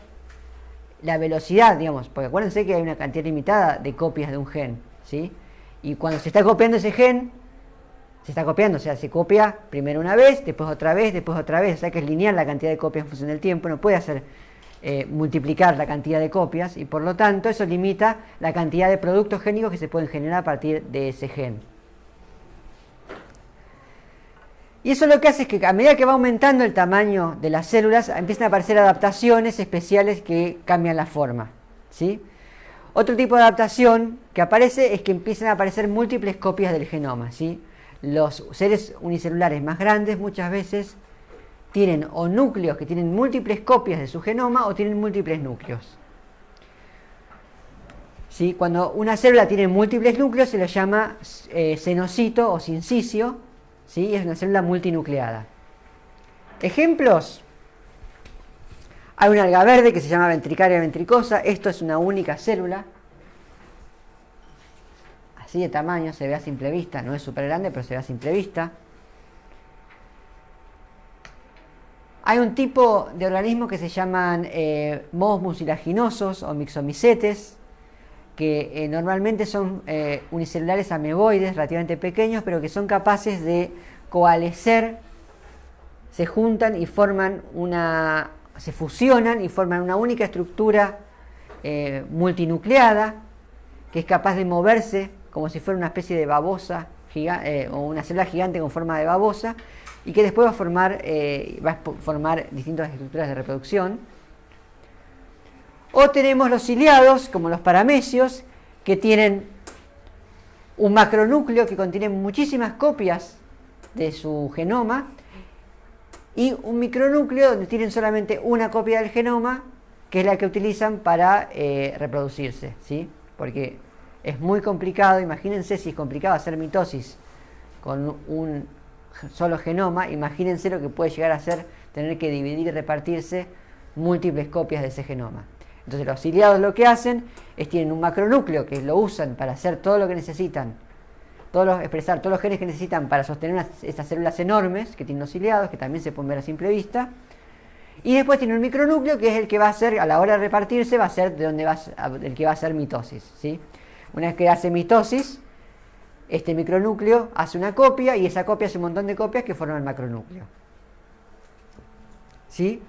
la velocidad, digamos, porque acuérdense que hay una cantidad limitada de copias de un gen, ¿sí? Y cuando se está copiando ese gen, se está copiando, o sea, se copia primero una vez, después otra vez, después otra vez, o sea que es lineal la cantidad de copias en función del tiempo, no puede hacer multiplicar la cantidad de copias y por lo tanto eso limita la cantidad de productos génicos que se pueden generar a partir de ese gen. Y eso lo que hace es que a medida que va aumentando el tamaño de las células, empiezan a aparecer adaptaciones especiales que cambian la forma, ¿sí? Otro tipo de adaptación que aparece es que empiezan a aparecer múltiples copias del genoma, ¿sí? Los seres unicelulares más grandes muchas veces tienen o núcleos que tienen múltiples copias de su genoma o tienen múltiples núcleos. ¿Sí? Cuando una célula tiene múltiples núcleos se le llama cenocito o sincicio, ¿sí? Es una célula multinucleada. Ejemplos: hay una alga verde que se llama ventricaria ventricosa. Esto es una única célula, así de tamaño, se ve a simple vista, no es súper grande, pero se ve a simple vista. Hay un tipo de organismos que se llaman mohos mucilaginosos o mixomicetes, que normalmente son unicelulares ameboides, relativamente pequeños, pero que son capaces de coalescer, se juntan y forman se fusionan y forman una única estructura multinucleada, que es capaz de moverse como si fuera una especie de babosa o una célula gigante con forma de babosa, y que después va a formar distintas estructuras de reproducción. O tenemos los ciliados, como los paramecios, que tienen un macronúcleo que contiene muchísimas copias de su genoma, y un micronúcleo donde tienen solamente una copia del genoma, que es la que utilizan para reproducirse, ¿sí? Porque es muy complicado, imagínense si es complicado hacer mitosis con un solo genoma, imagínense lo que puede llegar a ser tener que dividir y repartirse múltiples copias de ese genoma. Entonces los ciliados lo que hacen es tienen un macronúcleo que lo usan para hacer todo lo que necesitan, expresar todos los genes que necesitan para sostener estas células enormes que tienen los ciliados, que también se pueden ver a simple vista. Y después tiene un micronúcleo que es el que va a hacer, a la hora de repartirse, va a ser el que va a hacer mitosis, ¿sí? Una vez que hace mitosis, este micronúcleo hace una copia y esa copia hace un montón de copias que forman el macronúcleo, ¿sí?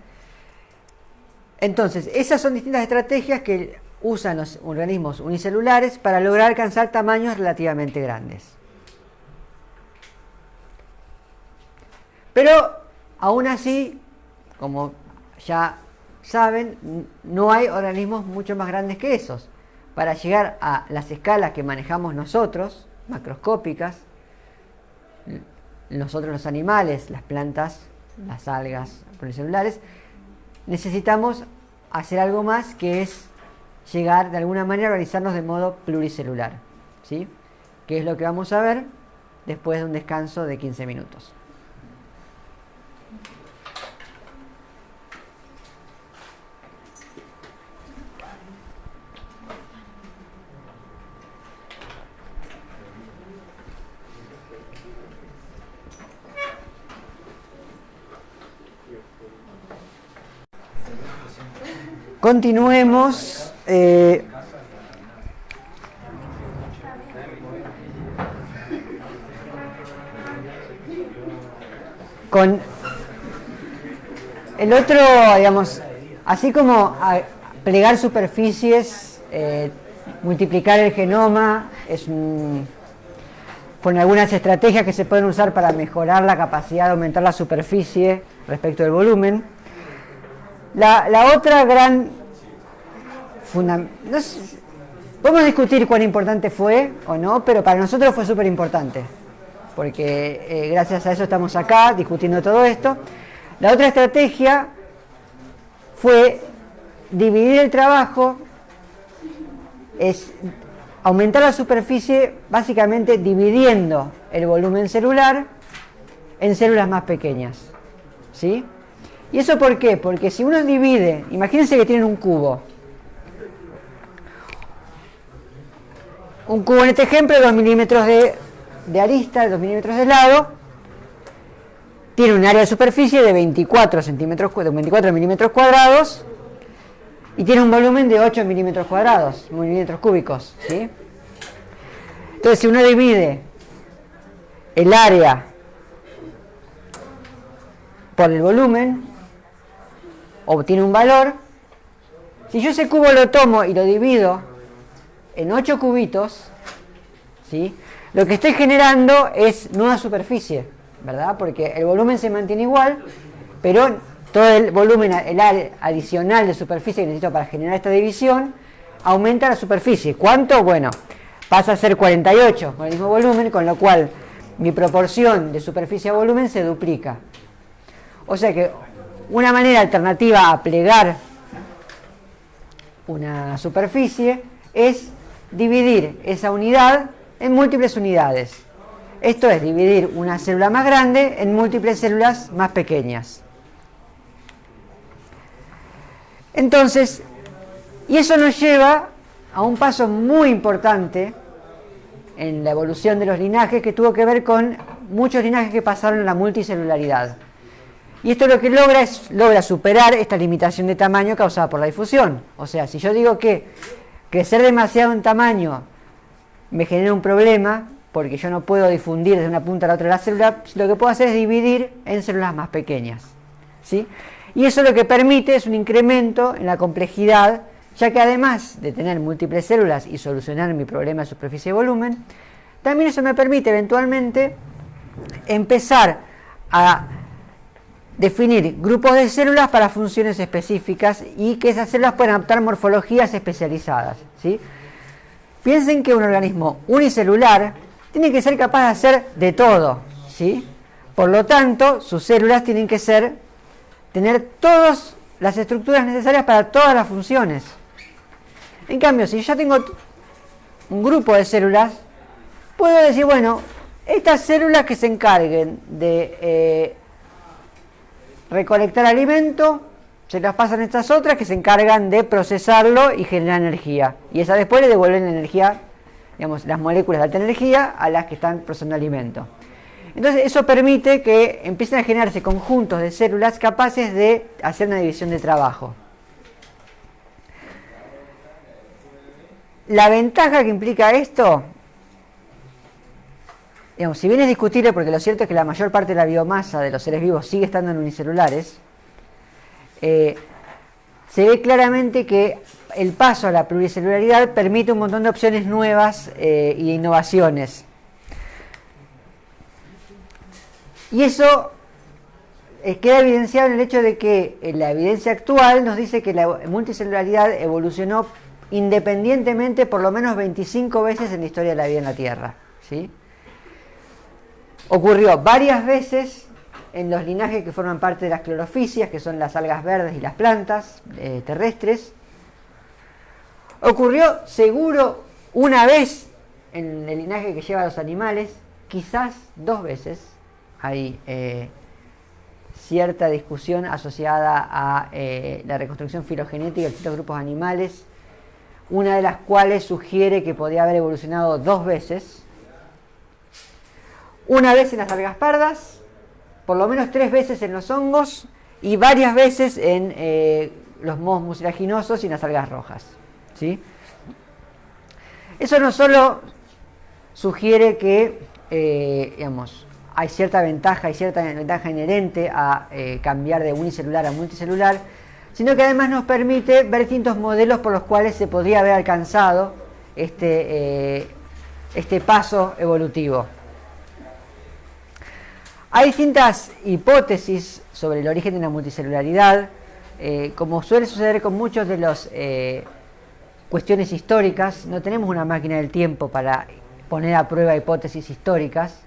Entonces, esas son distintas estrategias que usan los organismos unicelulares para lograr alcanzar tamaños relativamente grandes. Pero, aún así, como ya saben, no hay organismos mucho más grandes que esos. Para llegar a las escalas que manejamos nosotros, macroscópicas, nosotros los animales, las plantas, las algas pluricelulares, necesitamos hacer algo más, que es llegar de alguna manera a organizarnos de modo pluricelular, ¿sí? Que es lo que vamos a ver después de un descanso de 15 minutos. Continuemos. Con el otro, digamos, así como plegar superficies, multiplicar el genoma, con algunas estrategias que se pueden usar para mejorar la capacidad de aumentar la superficie respecto del volumen. La otra gran podemos discutir cuán importante fue o no, pero para nosotros fue súper importante, porque gracias a eso estamos acá discutiendo todo esto. La otra estrategia fue dividir el trabajo es aumentar la superficie básicamente dividiendo el volumen celular en células más pequeñas, ¿sí? ¿Y eso por qué? Porque si uno divide, imagínense que tienen un cubo en este ejemplo, 2 milímetros de arista, 2 milímetros de lado, tiene un área de superficie de 24 milímetros cuadrados y tiene un volumen de 8 milímetros cuadrados, milímetros cúbicos, ¿sí? Entonces, si uno divide el área por el volumen, obtiene un valor. Si yo ese cubo lo tomo y lo divido en 8 cubitos, ¿sí?, lo que estoy generando es nueva superficie, ¿verdad? Porque el volumen se mantiene igual, pero todo el volumen, el área adicional de superficie que necesito para generar esta división, aumenta la superficie. ¿Cuánto? Bueno, pasa a ser 48 con el mismo volumen, con lo cual mi proporción de superficie a volumen se duplica. O sea que una manera alternativa a plegar una superficie es dividir esa unidad en múltiples unidades. Esto es dividir una célula más grande en múltiples células más pequeñas. Entonces, y eso nos lleva a un paso muy importante en la evolución de los linajes, que tuvo que ver con muchos linajes que pasaron a la multicelularidad. Y esto lo que logra superar esta limitación de tamaño causada por la difusión. O sea, si yo digo que crecer demasiado en tamaño me genera un problema, porque yo no puedo difundir desde una punta a la otra de la célula, lo que puedo hacer es dividir en células más pequeñas, ¿sí? Y eso lo que permite es un incremento en la complejidad, ya que además de tener múltiples células y solucionar mi problema de superficie y volumen, también eso me permite eventualmente empezar a definir grupos de células para funciones específicas y que esas células puedan adaptar morfologías especializadas, ¿sí? Piensen que un organismo unicelular tiene que ser capaz de hacer de todo, ¿sí? Por lo tanto, sus células tienen que tener todas las estructuras necesarias para todas las funciones. En cambio, si yo tengo un grupo de células, puedo decir, bueno, estas células que se encarguen de recolectar alimento, se las pasan a estas otras que se encargan de procesarlo y generar energía. Y esas después le devuelven la energía, digamos, las moléculas de alta energía a las que están procesando alimento. Entonces eso permite que empiecen a generarse conjuntos de células capaces de hacer una división de trabajo. La ventaja que implica esto, digamos, si bien es discutible, porque lo cierto es que la mayor parte de la biomasa de los seres vivos sigue estando en unicelulares, se ve claramente que el paso a la pluricelularidad permite un montón de opciones nuevas y innovaciones. Y eso queda evidenciado en el hecho de que la evidencia actual nos dice que la multicelularidad evolucionó independientemente por lo menos 25 veces en la historia de la vida en la Tierra, ¿sí? Ocurrió varias veces en los linajes que forman parte de las clorofisias, que son las algas verdes y las plantas terrestres. Ocurrió seguro una vez en el linaje que lleva a los animales, quizás 2 veces. Hay cierta discusión asociada a la reconstrucción filogenética de distintos grupos animales, una de las cuales sugiere que podría haber evolucionado 2 veces. Una vez en las algas pardas, por lo menos 3 veces en los hongos y varias veces en los mohos mucilaginosos y en las algas rojas, ¿sí? Eso no solo sugiere que, digamos, hay cierta ventaja inherente a cambiar de unicelular a multicelular, sino que además nos permite ver distintos modelos por los cuales se podría haber alcanzado este paso evolutivo. Hay distintas hipótesis sobre el origen de la multicelularidad, como suele suceder con muchas de las cuestiones históricas. No tenemos una máquina del tiempo para poner a prueba hipótesis históricas,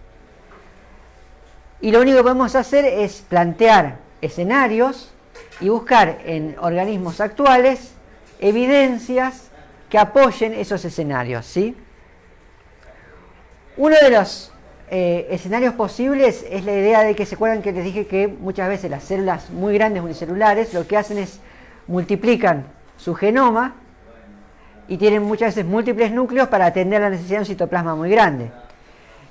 y lo único que podemos hacer es plantear escenarios y buscar en organismos actuales evidencias que apoyen esos escenarios, ¿sí? Uno de los escenarios posibles es la idea de que, ¿se acuerdan que les dije que muchas veces las células muy grandes unicelulares lo que hacen es multiplican su genoma y tienen muchas veces múltiples núcleos para atender la necesidad de un citoplasma muy grande?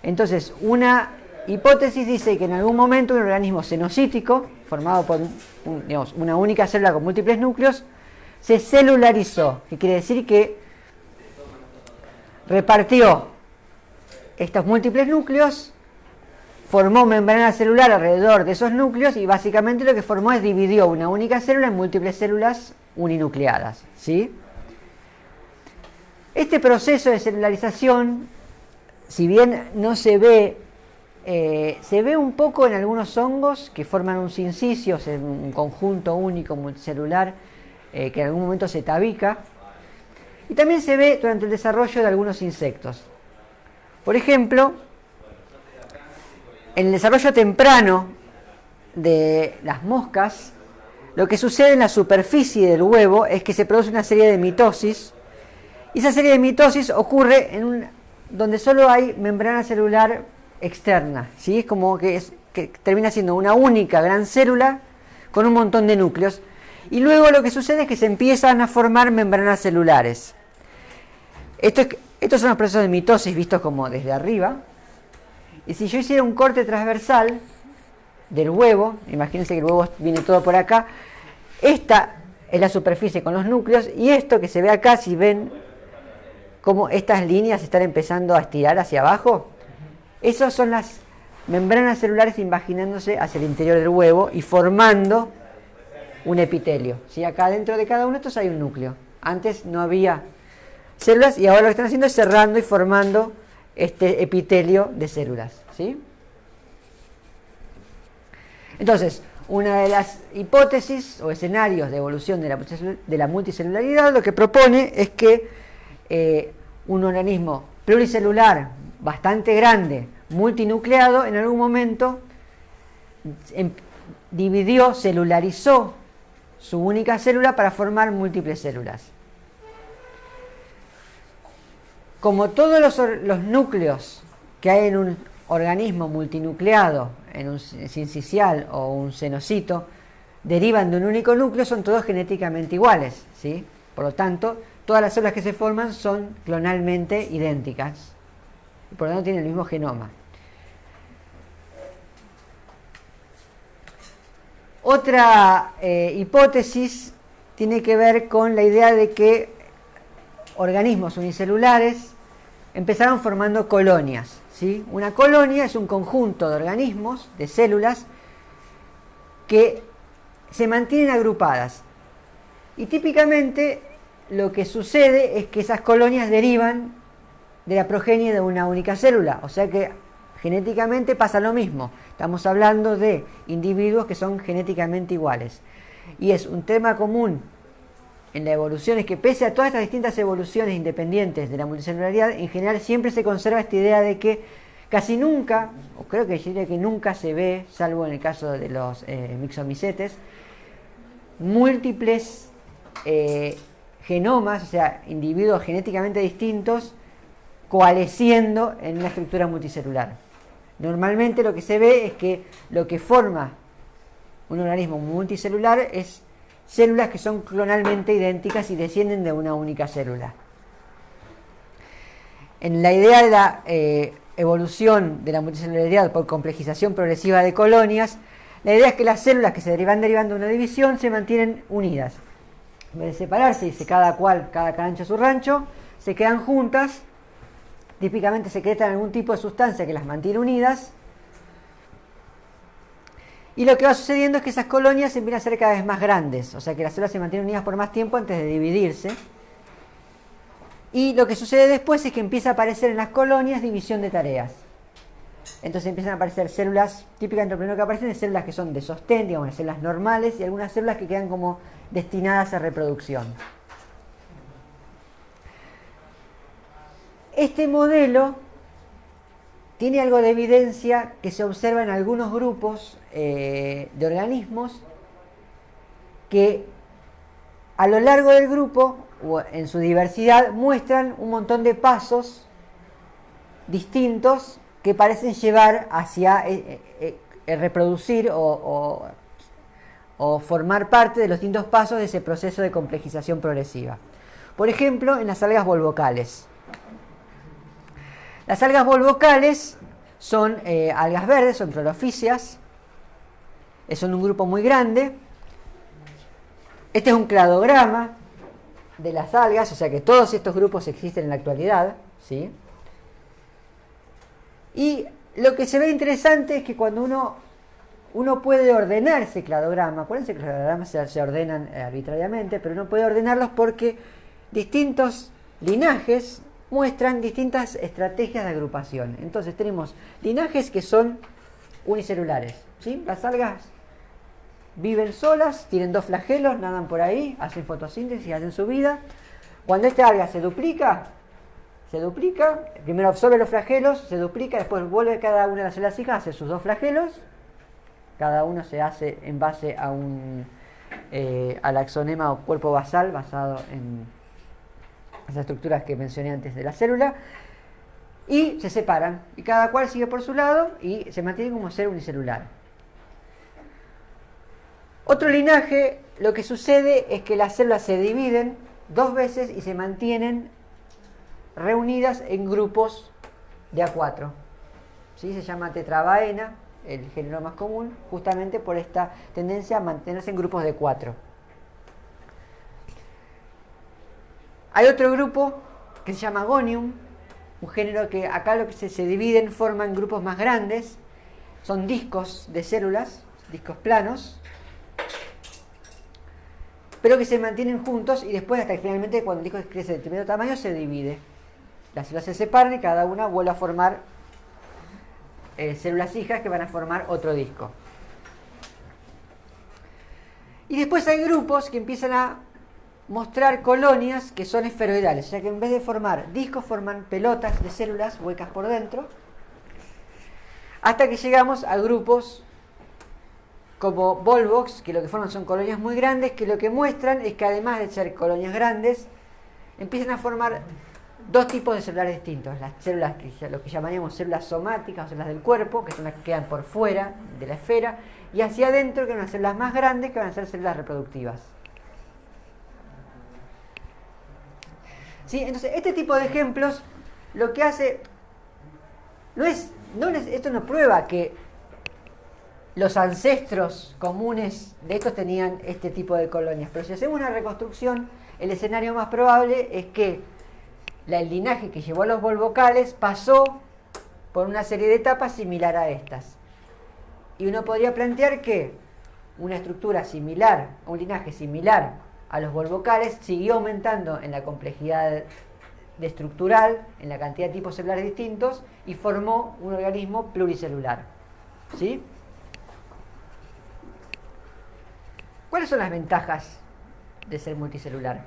Entonces, una hipótesis dice que en algún momento un organismo cenocítico, formado por digamos, una única célula con múltiples núcleos, se celularizó, que quiere decir que repartió estos múltiples núcleos, formó membrana celular alrededor de esos núcleos y básicamente lo que formó es dividió una única célula en múltiples células uninucleadas, ¿sí? Este proceso de celularización, si bien no se ve un poco en algunos hongos que forman un sincicio, un conjunto único multicelular que en algún momento se tabica, y también se ve durante el desarrollo de algunos insectos. Por ejemplo, en el desarrollo temprano de las moscas, lo que sucede en la superficie del huevo es que se produce una serie de mitosis, y esa serie de mitosis ocurre donde solo hay membrana celular externa, ¿sí? Es como que termina siendo una única gran célula con un montón de núcleos, y luego lo que sucede es que se empiezan a formar membranas celulares. Estos son los procesos de mitosis vistos como desde arriba, y si yo hiciera un corte transversal del huevo, imagínense que el huevo viene todo por acá, esta es la superficie con los núcleos, y esto que se ve acá, si ven cómo estas líneas están empezando a estirar hacia abajo, esas son las membranas celulares invaginándose hacia el interior del huevo y formando un epitelio, ¿sí? Acá dentro de cada uno de estos hay un núcleo. Antes no había células y ahora lo que están haciendo es cerrando y formando este epitelio de células, ¿sí? Entonces, una de las hipótesis o escenarios de evolución de la multicelularidad lo que propone es que un organismo pluricelular bastante grande, multinucleado, en algún momento dividió, celularizó su única célula para formar múltiples células. Como todos los núcleos que hay en un organismo multinucleado, en un sincicial o un cenocito, derivan de un único núcleo, son todos genéticamente iguales, ¿sí? Por lo tanto, todas las células que se forman son clonalmente idénticas y por lo tanto tienen el mismo genoma. Otra hipótesis tiene que ver con la idea de que organismos unicelulares empezaron formando colonias, ¿sí? Una colonia es un conjunto de organismos, de células, que se mantienen agrupadas. Y típicamente lo que sucede es que esas colonias derivan de la progenie de una única célula, o sea que genéticamente pasa lo mismo. Estamos hablando de individuos que son genéticamente iguales. Y es un tema común en la evolución, es que pese a todas estas distintas evoluciones independientes de la multicelularidad, en general siempre se conserva esta idea de que casi nunca, o creo que diría que nunca se ve, salvo en el caso de los mixomicetes, múltiples genomas, o sea, individuos genéticamente distintos, coalesciendo en una estructura multicelular. Normalmente lo que se ve es que lo que forma un organismo multicelular es células que son clonalmente idénticas y descienden de una única célula. En la idea de la evolución de la multicelularidad por complejización progresiva de colonias, la idea es que las células que se derivan derivando de una división se mantienen unidas. En vez de separarse, dice cada cancha su rancho, se quedan juntas, típicamente secretan algún tipo de sustancia que las mantiene unidas, y lo que va sucediendo es que esas colonias se empiezan a ser cada vez más grandes, o sea que las células se mantienen unidas por más tiempo antes de dividirse, y lo que sucede después es que empieza a aparecer en las colonias división de tareas. Entonces empiezan a aparecer células, típicamente lo primero que aparecen es células que son de sostén, digamos, células normales, y algunas células que quedan como destinadas a reproducción. Este modelo tiene algo de evidencia que se observa en algunos grupos de organismos que a lo largo del grupo, o en su diversidad, muestran un montón de pasos distintos que parecen llevar hacia reproducir o formar parte de los distintos pasos de ese proceso de complejización progresiva. Por ejemplo, en las algas bolvocales. Las algas bolvocales son algas verdes, son clorofíceas, son un grupo muy grande. Este es un cladograma de las algas, o sea que todos estos grupos existen en la actualidad, ¿sí? Y lo que se ve interesante es que cuando uno puede ordenar ese cladograma, acuérdense que los cladogramas se ordenan arbitrariamente, pero uno puede ordenarlos porque distintos linajes muestran distintas estrategias de agrupación. Entonces tenemos linajes que son unicelulares, ¿sí? Las algas viven solas, tienen 2 flagelos, nadan por ahí, hacen fotosíntesis, hacen su vida. Cuando esta alga se duplica, primero absorbe los flagelos, se duplica, después vuelve cada una de las células hijas a hacer sus 2 flagelos. Cada uno se hace en base a al axonema o cuerpo basal basado en las estructuras que mencioné antes de la célula, y se separan, y cada cual sigue por su lado y se mantienen como ser unicelular. Otro linaje, lo que sucede es que las células se dividen 2 veces y se mantienen reunidas en grupos de A4. ¿Sí? Se llama tetrabaena, el género más común, justamente por esta tendencia a mantenerse en grupos de 4. Hay otro grupo que se llama Gonium, un género que acá lo que se dividen, forman grupos más grandes, son discos de células, discos planos, pero que se mantienen juntos y después hasta que finalmente cuando el disco crece de determinado tamaño se divide. Las células se separan y cada una vuelve a formar células hijas que van a formar otro disco. Y después hay grupos que empiezan a mostrar colonias que son esferoidales, o sea que en vez de formar discos forman pelotas de células huecas por dentro, hasta que llegamos a grupos como Volvox, que lo que forman son colonias muy grandes, que lo que muestran es que además de ser colonias grandes, empiezan a formar 2 tipos de celulares distintos. Las células, lo que llamaríamos células somáticas o células del cuerpo, que son las que quedan por fuera de la esfera, y hacia adentro, que son las células más grandes, que van a ser células reproductivas. ¿Sí? Entonces, este tipo de ejemplos lo que hace esto no prueba que los ancestros comunes de estos tenían este tipo de colonias, pero si hacemos una reconstrucción, el escenario más probable es que el linaje que llevó a los volvocales pasó por una serie de etapas similar a estas. Y uno podría plantear que una estructura similar, un linaje similar a los volvocales, siguió aumentando en la complejidad estructural, en la cantidad de tipos celulares distintos, y formó un organismo pluricelular. ¿Sí? ¿Cuáles son las ventajas de ser multicelular?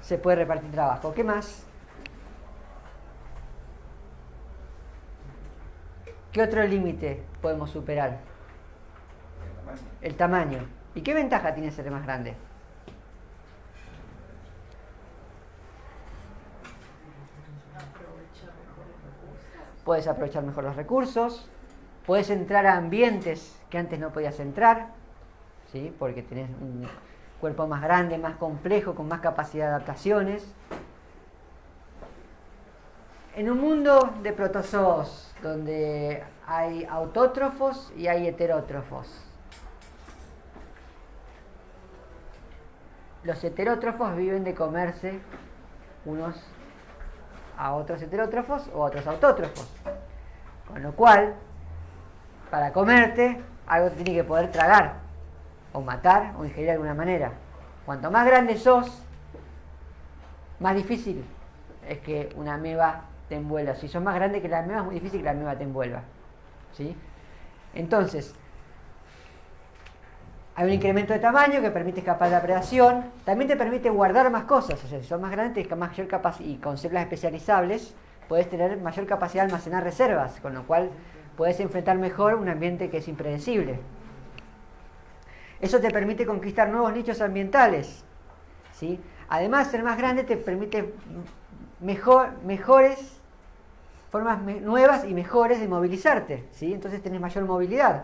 Se puede repartir trabajo. ¿Qué más? ¿Qué otro límite podemos superar? El tamaño. ¿Y qué ventaja tiene ser más grande? Puedes aprovechar mejor los recursos, puedes entrar a ambientes que antes no podías entrar, ¿sí? Porque tenés un cuerpo más grande, más complejo, con más capacidad de adaptaciones. En un mundo de protozoos, donde hay autótrofos y hay heterótrofos, los heterótrofos viven de comerse unos a otros heterótrofos o a otros autótrofos. Con lo cual, para comerte, algo te tiene que poder tragar, o matar, o ingerir de alguna manera. Cuanto más grande sos, más difícil es que una ameba te envuelva. Si sos más grande que la ameba, es muy difícil que la ameba te envuelva. ¿Sí? Entonces, hay un incremento de tamaño que permite escapar de la predación. También te permite guardar más cosas. O sea, si sos más grande, tienes mayor capacidad, y con células especializables, podés tener mayor capacidad de almacenar reservas. Con lo cual, Puedes enfrentar mejor un ambiente que es impredecible. Eso te permite conquistar nuevos nichos ambientales, ¿sí? Además, ser más grande te permite mejores formas nuevas y mejores de movilizarte, ¿sí? Entonces tenés mayor movilidad.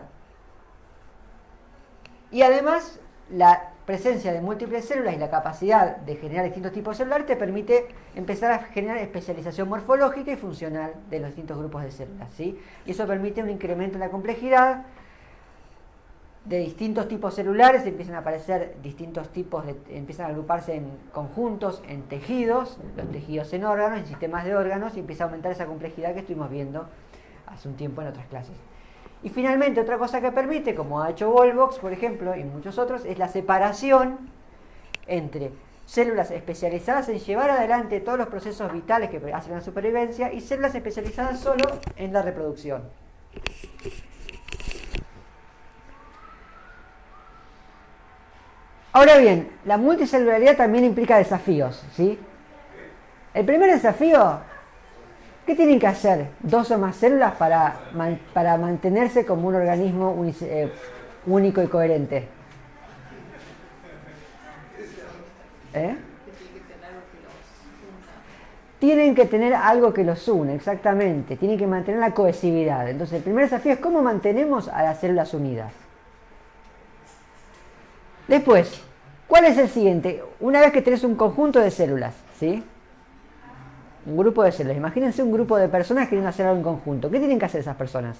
Y además, la presencia de múltiples células y la capacidad de generar distintos tipos celulares te permite empezar a generar especialización morfológica y funcional de los distintos grupos de células, ¿sí? Y eso permite un incremento en la complejidad de distintos tipos celulares. Empiezan a aparecer distintos tipos, empiezan a agruparse en conjuntos, en tejidos, los tejidos en órganos, en sistemas de órganos, y empieza a aumentar esa complejidad que estuvimos viendo hace un tiempo en otras clases. Y finalmente, otra cosa que permite, como ha hecho Volvox, por ejemplo, y muchos otros, es la separación entre células especializadas en llevar adelante todos los procesos vitales que hacen la supervivencia y células especializadas solo en la reproducción. Ahora bien, la multicelularidad también implica desafíos, ¿sí? El primer desafío, ¿qué tienen que hacer dos o más células para mantenerse como un organismo único y coherente? Tienen que tener algo que los une, exactamente. Tienen que mantener la cohesividad. Entonces, el primer desafío es cómo mantenemos a las células unidas. Después, ¿cuál es el siguiente? Una vez que tenés un conjunto de células, ¿sí? Un grupo de células. Imagínense un grupo de personas que quieren hacer algo en conjunto. ¿Qué tienen que hacer esas personas?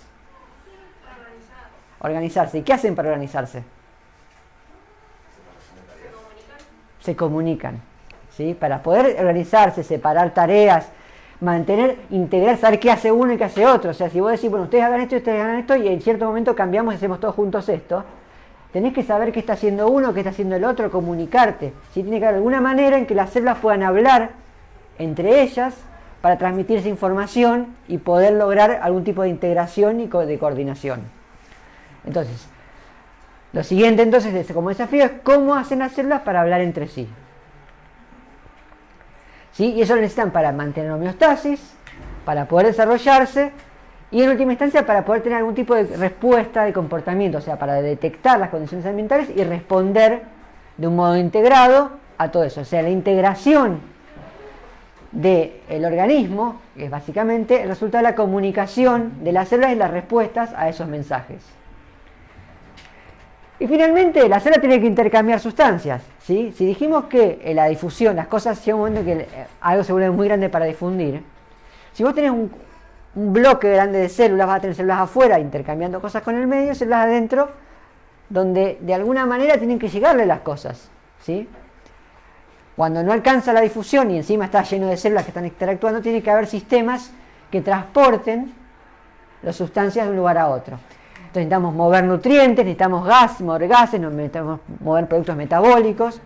Organizarse. ¿Y qué hacen para organizarse? Se comunican, ¿sí? Para poder organizarse, separar tareas, integrar, saber qué hace uno y qué hace otro. O sea, si vos decís, bueno, ustedes hagan esto, y en cierto momento cambiamos y hacemos todos juntos esto, tenés que saber qué está haciendo uno, qué está haciendo el otro, comunicarte. ¿Sí? Tiene que haber alguna manera en que las células puedan hablar entre ellas para transmitirse información y poder lograr algún tipo de integración y de coordinación. Entonces, lo siguiente entonces como desafío es cómo hacen las células para hablar entre sí. ¿Sí? Y eso lo necesitan para mantener homeostasis, para poder desarrollarse y en última instancia para poder tener algún tipo de respuesta de comportamiento, o sea, para detectar las condiciones ambientales y responder de un modo integrado a todo eso. O sea, la integración del organismo es básicamente el resultado de la comunicación de las células y las respuestas a esos mensajes. Y finalmente, la célula tiene que intercambiar sustancias, ¿sí? Si dijimos que en la difusión, las cosas llega un momento en que algo se vuelve muy grande para difundir, si vos tenés un bloque grande de células, vas a tener células afuera intercambiando cosas con el medio, células adentro, donde de alguna manera tienen que llegarle las cosas, ¿sí? Cuando no alcanza la difusión y encima está lleno de células que están interactuando, tiene que haber sistemas que transporten las sustancias de un lugar a otro. Entonces necesitamos mover nutrientes, necesitamos mover gases, necesitamos mover productos metabólicos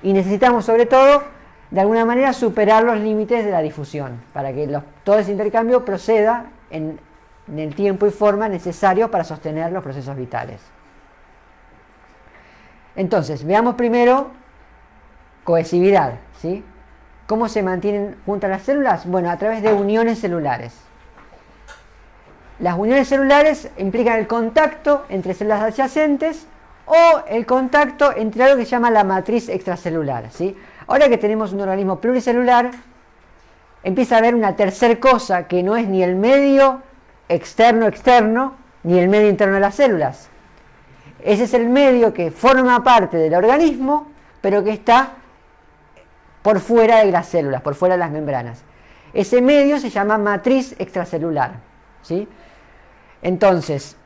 y necesitamos sobre todo, de alguna manera, superar los límites de la difusión para que todo ese intercambio proceda en el tiempo y forma necesarios para sostener los procesos vitales. Entonces, veamos primero cohesividad, ¿sí? ¿Cómo se mantienen juntas las células? Bueno, a través de uniones celulares. Las uniones celulares implican el contacto entre células adyacentes o el contacto entre algo que se llama la matriz extracelular, ¿sí? Ahora que tenemos un organismo pluricelular, empieza a haber una tercer cosa que no es ni el medio externo ni el medio interno de las células. Ese es el medio que forma parte del organismo, pero que está por fuera de las células, por fuera de las membranas. Ese medio se llama matriz extracelular, ¿sí? Entonces,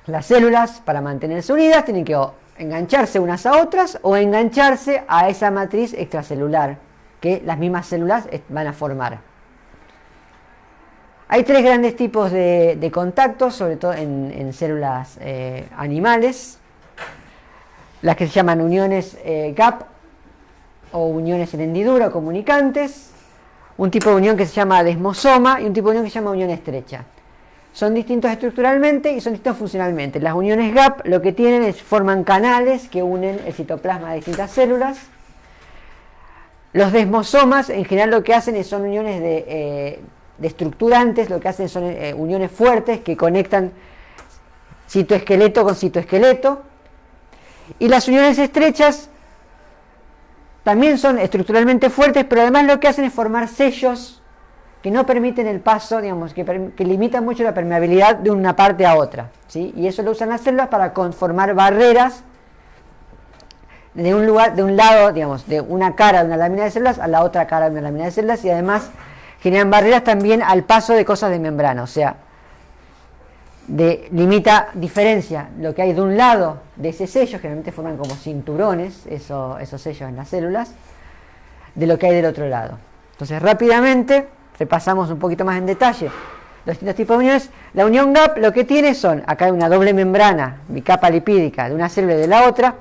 las células, para mantenerse unidas, tienen que o engancharse unas a otras o engancharse a esa matriz extracelular que las mismas células van a formar. Hay tres grandes tipos de contactos, sobre todo en células animales. Las que se llaman uniones gap o uniones en hendidura o comunicantes. Un tipo de unión que se llama desmosoma y un tipo de unión que se llama unión estrecha. Son distintos estructuralmente y son distintos funcionalmente. Las uniones gap lo que tienen es forman canales que unen el citoplasma de distintas células. Los desmosomas en general lo que hacen son uniones de estructurantes lo que hacen son uniones fuertes que conectan citoesqueleto con citoesqueleto. Y las uniones estrechas también son estructuralmente fuertes, pero además lo que hacen es formar sellos que no permiten el paso, digamos, que limitan mucho la permeabilidad de una parte a otra, ¿sí? Y eso lo usan las células para conformar barreras de un lugar, de un lado, digamos, de una cara de una lámina de células a la otra cara de una lámina de células, y además generan barreras también al paso de cosas de membrana, o sea, diferencia lo que hay de un lado de ese sello, generalmente forman como cinturones esos sellos en las células, de lo que hay del otro lado. Entonces rápidamente repasamos un poquito más en detalle los distintos tipos de uniones. La unión gap lo que tiene son, acá hay una doble membrana bicapa lipídica de una célula y de la otra,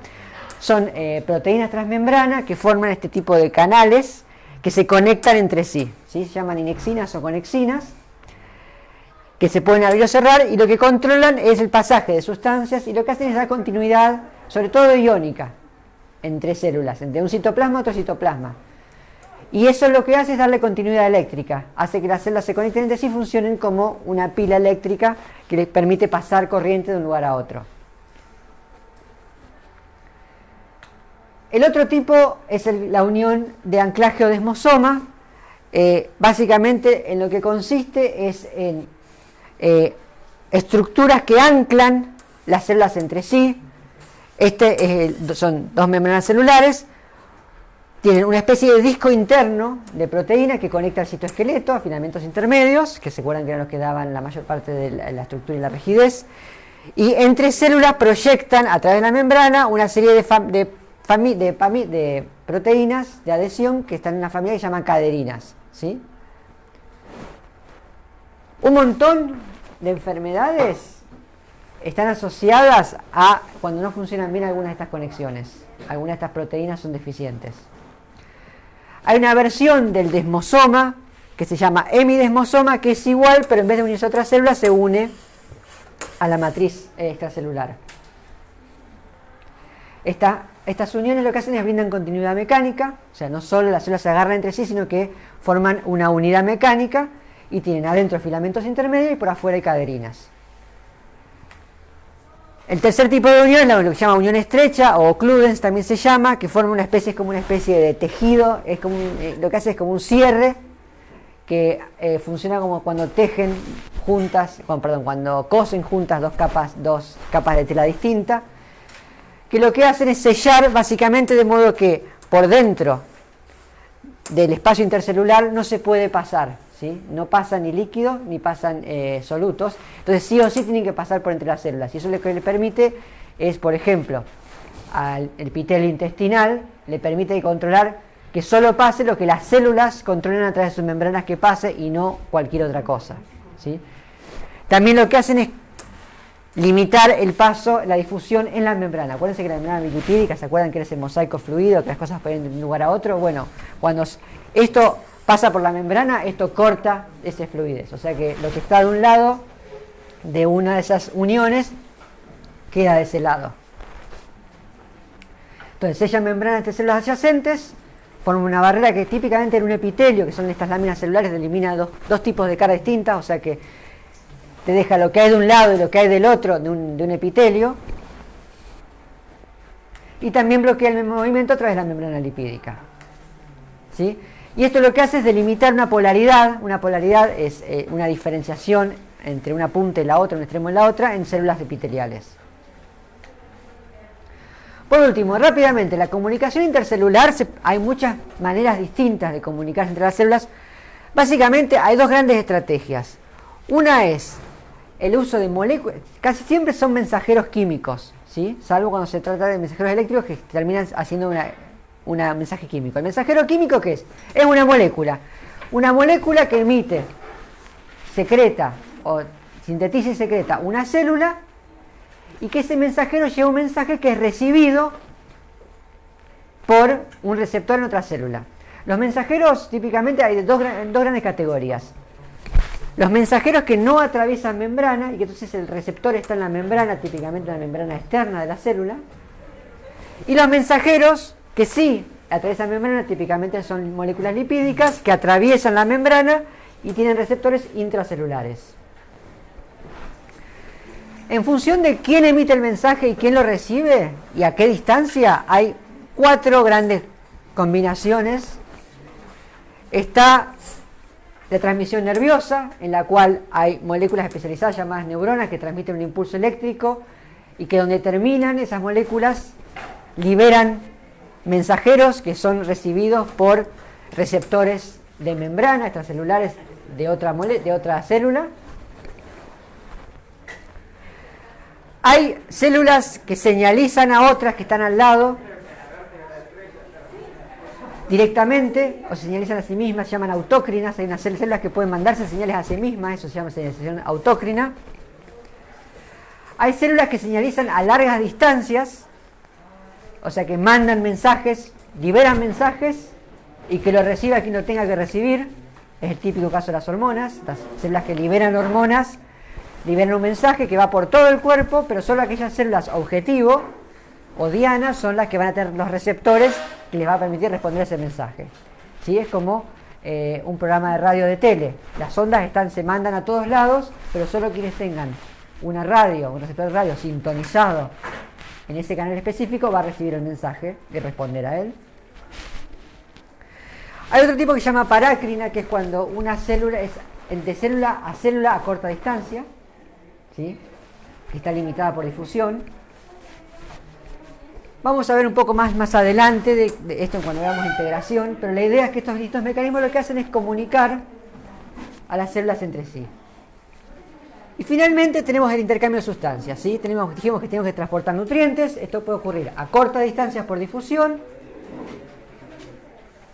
son proteínas transmembrana que forman este tipo de canales que se conectan entre sí, ¿sí? Se llaman inexinas o conexinas, que se pueden abrir o cerrar, y lo que controlan es el pasaje de sustancias, y lo que hacen es dar continuidad, sobre todo iónica, entre células, entre un citoplasma y otro citoplasma. Y eso lo que hace es darle continuidad eléctrica, hace que las células se conecten entre sí y funcionen como una pila eléctrica que les permite pasar corriente de un lugar a otro. El otro tipo es la unión de anclaje o desmosoma. Básicamente en lo que consiste es en estructuras que anclan las células entre sí. Son dos membranas celulares, tienen una especie de disco interno de proteína que conecta al citoesqueleto a filamentos intermedios, que se acuerdan que eran los que daban la mayor parte de la estructura y la rigidez, y entre células proyectan a través de la membrana una serie de proteínas de adhesión que están en una familia que se llaman caderinas, ¿sí? Un montón de enfermedades están asociadas a cuando no funcionan bien algunas de estas conexiones. Algunas de estas proteínas son deficientes. Hay una versión del desmosoma que se llama hemidesmosoma, que es igual, pero en vez de unirse a otra célula se une a la matriz extracelular. Estas uniones lo que hacen es brindan continuidad mecánica, o sea, no solo las células se agarran entre sí, sino que forman una unidad mecánica y tienen adentro filamentos intermedios y por afuera hay caderinas. El tercer tipo de unión es lo que se llama unión estrecha, o occludens también se llama, que forma es como una especie de tejido, es como lo que hace es como un cierre que funciona como cuando tejen juntas, cuando cosen juntas dos capas de tela distinta, que lo que hacen es sellar básicamente de modo que por dentro del espacio intercelular no se puede pasar, ¿sí? No pasan ni líquidos ni pasan solutos, entonces sí o sí tienen que pasar por entre las células, y eso lo que le permite es, por ejemplo, al epitelio intestinal le permite controlar que solo pase lo que las células controlan a través de sus membranas que pase y no cualquier otra cosa, ¿sí? También lo que hacen es limitar el paso, la difusión en la membrana. Acuérdense que la membrana bilipídica, ¿se acuerdan que era ese mosaico fluido, que las cosas pueden ir de un lugar a otro? Bueno, cuando esto pasa por la membrana, esto corta ese fluidez. O sea que lo que está de un lado de una de esas uniones queda de ese lado. Entonces, sellan membranas entre células adyacentes, forman una barrera que típicamente en un epitelio, que son estas láminas celulares, elimina dos tipos de cara distintas, o sea que te deja lo que hay de un lado y lo que hay del otro de un epitelio, y también bloquea el movimiento a través de la membrana lipídica, ¿sí? Y esto lo que hace es delimitar una polaridad. Una polaridad es una diferenciación entre una punta y la otra, un extremo y la otra, en células epiteliales. Por último, rápidamente, la comunicación intercelular, hay muchas maneras distintas de comunicarse entre las células. Básicamente hay dos grandes estrategias. Una es el uso de moléculas, casi siempre son mensajeros químicos, ¿sí? Salvo cuando se trata de mensajeros eléctricos que terminan haciendo un mensaje químico. ¿El mensajero químico qué es? Es una molécula que emite, secreta o sintetiza y secreta una célula, y que ese mensajero lleva un mensaje que es recibido por un receptor en otra célula. Los mensajeros típicamente hay dos grandes categorías. Los mensajeros que no atraviesan membrana y que entonces el receptor está en la membrana, típicamente en la membrana externa de la célula. Y los mensajeros que sí atraviesan membrana, típicamente son moléculas lipídicas que atraviesan la membrana y tienen receptores intracelulares. En función de quién emite el mensaje y quién lo recibe y a qué distancia, hay 4 grandes combinaciones. Está la transmisión nerviosa, en la cual hay moléculas especializadas llamadas neuronas que transmiten un impulso eléctrico y que donde terminan esas moléculas liberan mensajeros que son recibidos por receptores de membrana extracelulares de otra célula. Hay células que señalizan a otras que están al lado directamente, o se señalizan a sí mismas, se llaman autócrinas. Hay unas células que pueden mandarse señales a sí mismas, eso se llama señalización autócrina. Hay células que señalizan a largas distancias, o sea que mandan mensajes, liberan mensajes, y que lo reciba quien lo tenga que recibir. Es el típico caso de las hormonas. Las células que liberan hormonas liberan un mensaje que va por todo el cuerpo, pero solo aquellas células objetivo o dianas son las que van a tener los receptores que les va a permitir responder a ese mensaje. ¿Sí? Es como un programa de radio de tele. Las ondas se mandan a todos lados, pero solo quienes tengan una radio, un receptor de radio sintonizado en ese canal específico va a recibir el mensaje y responder a él. Hay otro tipo que se llama parácrina, que es cuando una célula es de célula a corta distancia, ¿sí? Que está limitada por difusión. Vamos a ver un poco más adelante de esto cuando veamos integración, pero la idea es que estos mecanismos lo que hacen es comunicar a las células entre sí. Y finalmente tenemos el intercambio de sustancias, ¿sí? Dijimos que tenemos que transportar nutrientes. Esto puede ocurrir a cortas distancias por difusión,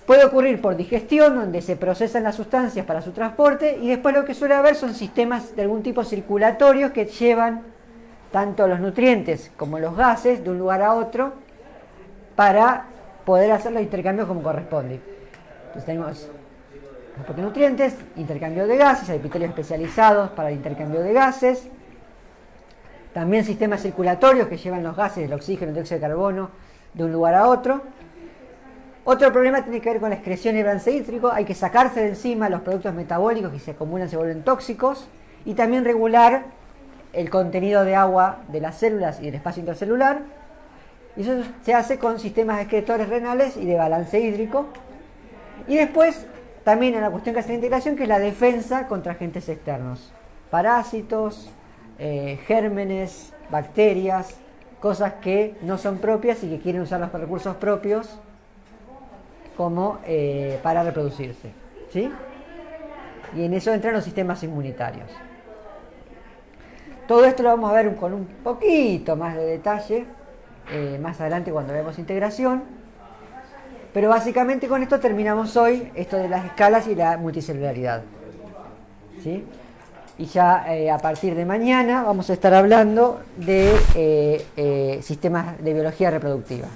puede ocurrir por digestión, donde se procesan las sustancias para su transporte, y después lo que suele haber son sistemas de algún tipo circulatorios que llevan tanto los nutrientes como los gases de un lugar a otro para poder hacer los intercambios como corresponde. Entonces tenemos transporte de nutrientes, intercambio de gases, hay epitelios especializados para el intercambio de gases, también sistemas circulatorios que llevan los gases, el oxígeno, el dióxido de carbono de un lugar a otro. Otro problema tiene que ver con la excreción de balance hídrico. Hay que sacarse de encima los productos metabólicos que se acumulan, se vuelven tóxicos, y también regular el contenido de agua de las células y del espacio intracelular. Y eso se hace con sistemas excretores renales y de balance hídrico. Y después también en la cuestión que hace la integración, que es la defensa contra agentes externos, parásitos, gérmenes, bacterias, cosas que no son propias y que quieren usar los recursos propios como para reproducirse, ¿sí? Y en eso entran los sistemas inmunitarios. Todo esto lo vamos a ver con un poquito más de detalle más adelante cuando veamos integración, pero básicamente con esto terminamos hoy esto de las escalas y la multicelularidad, ¿sí? Y ya a partir de mañana vamos a estar hablando de sistemas de biología reproductiva.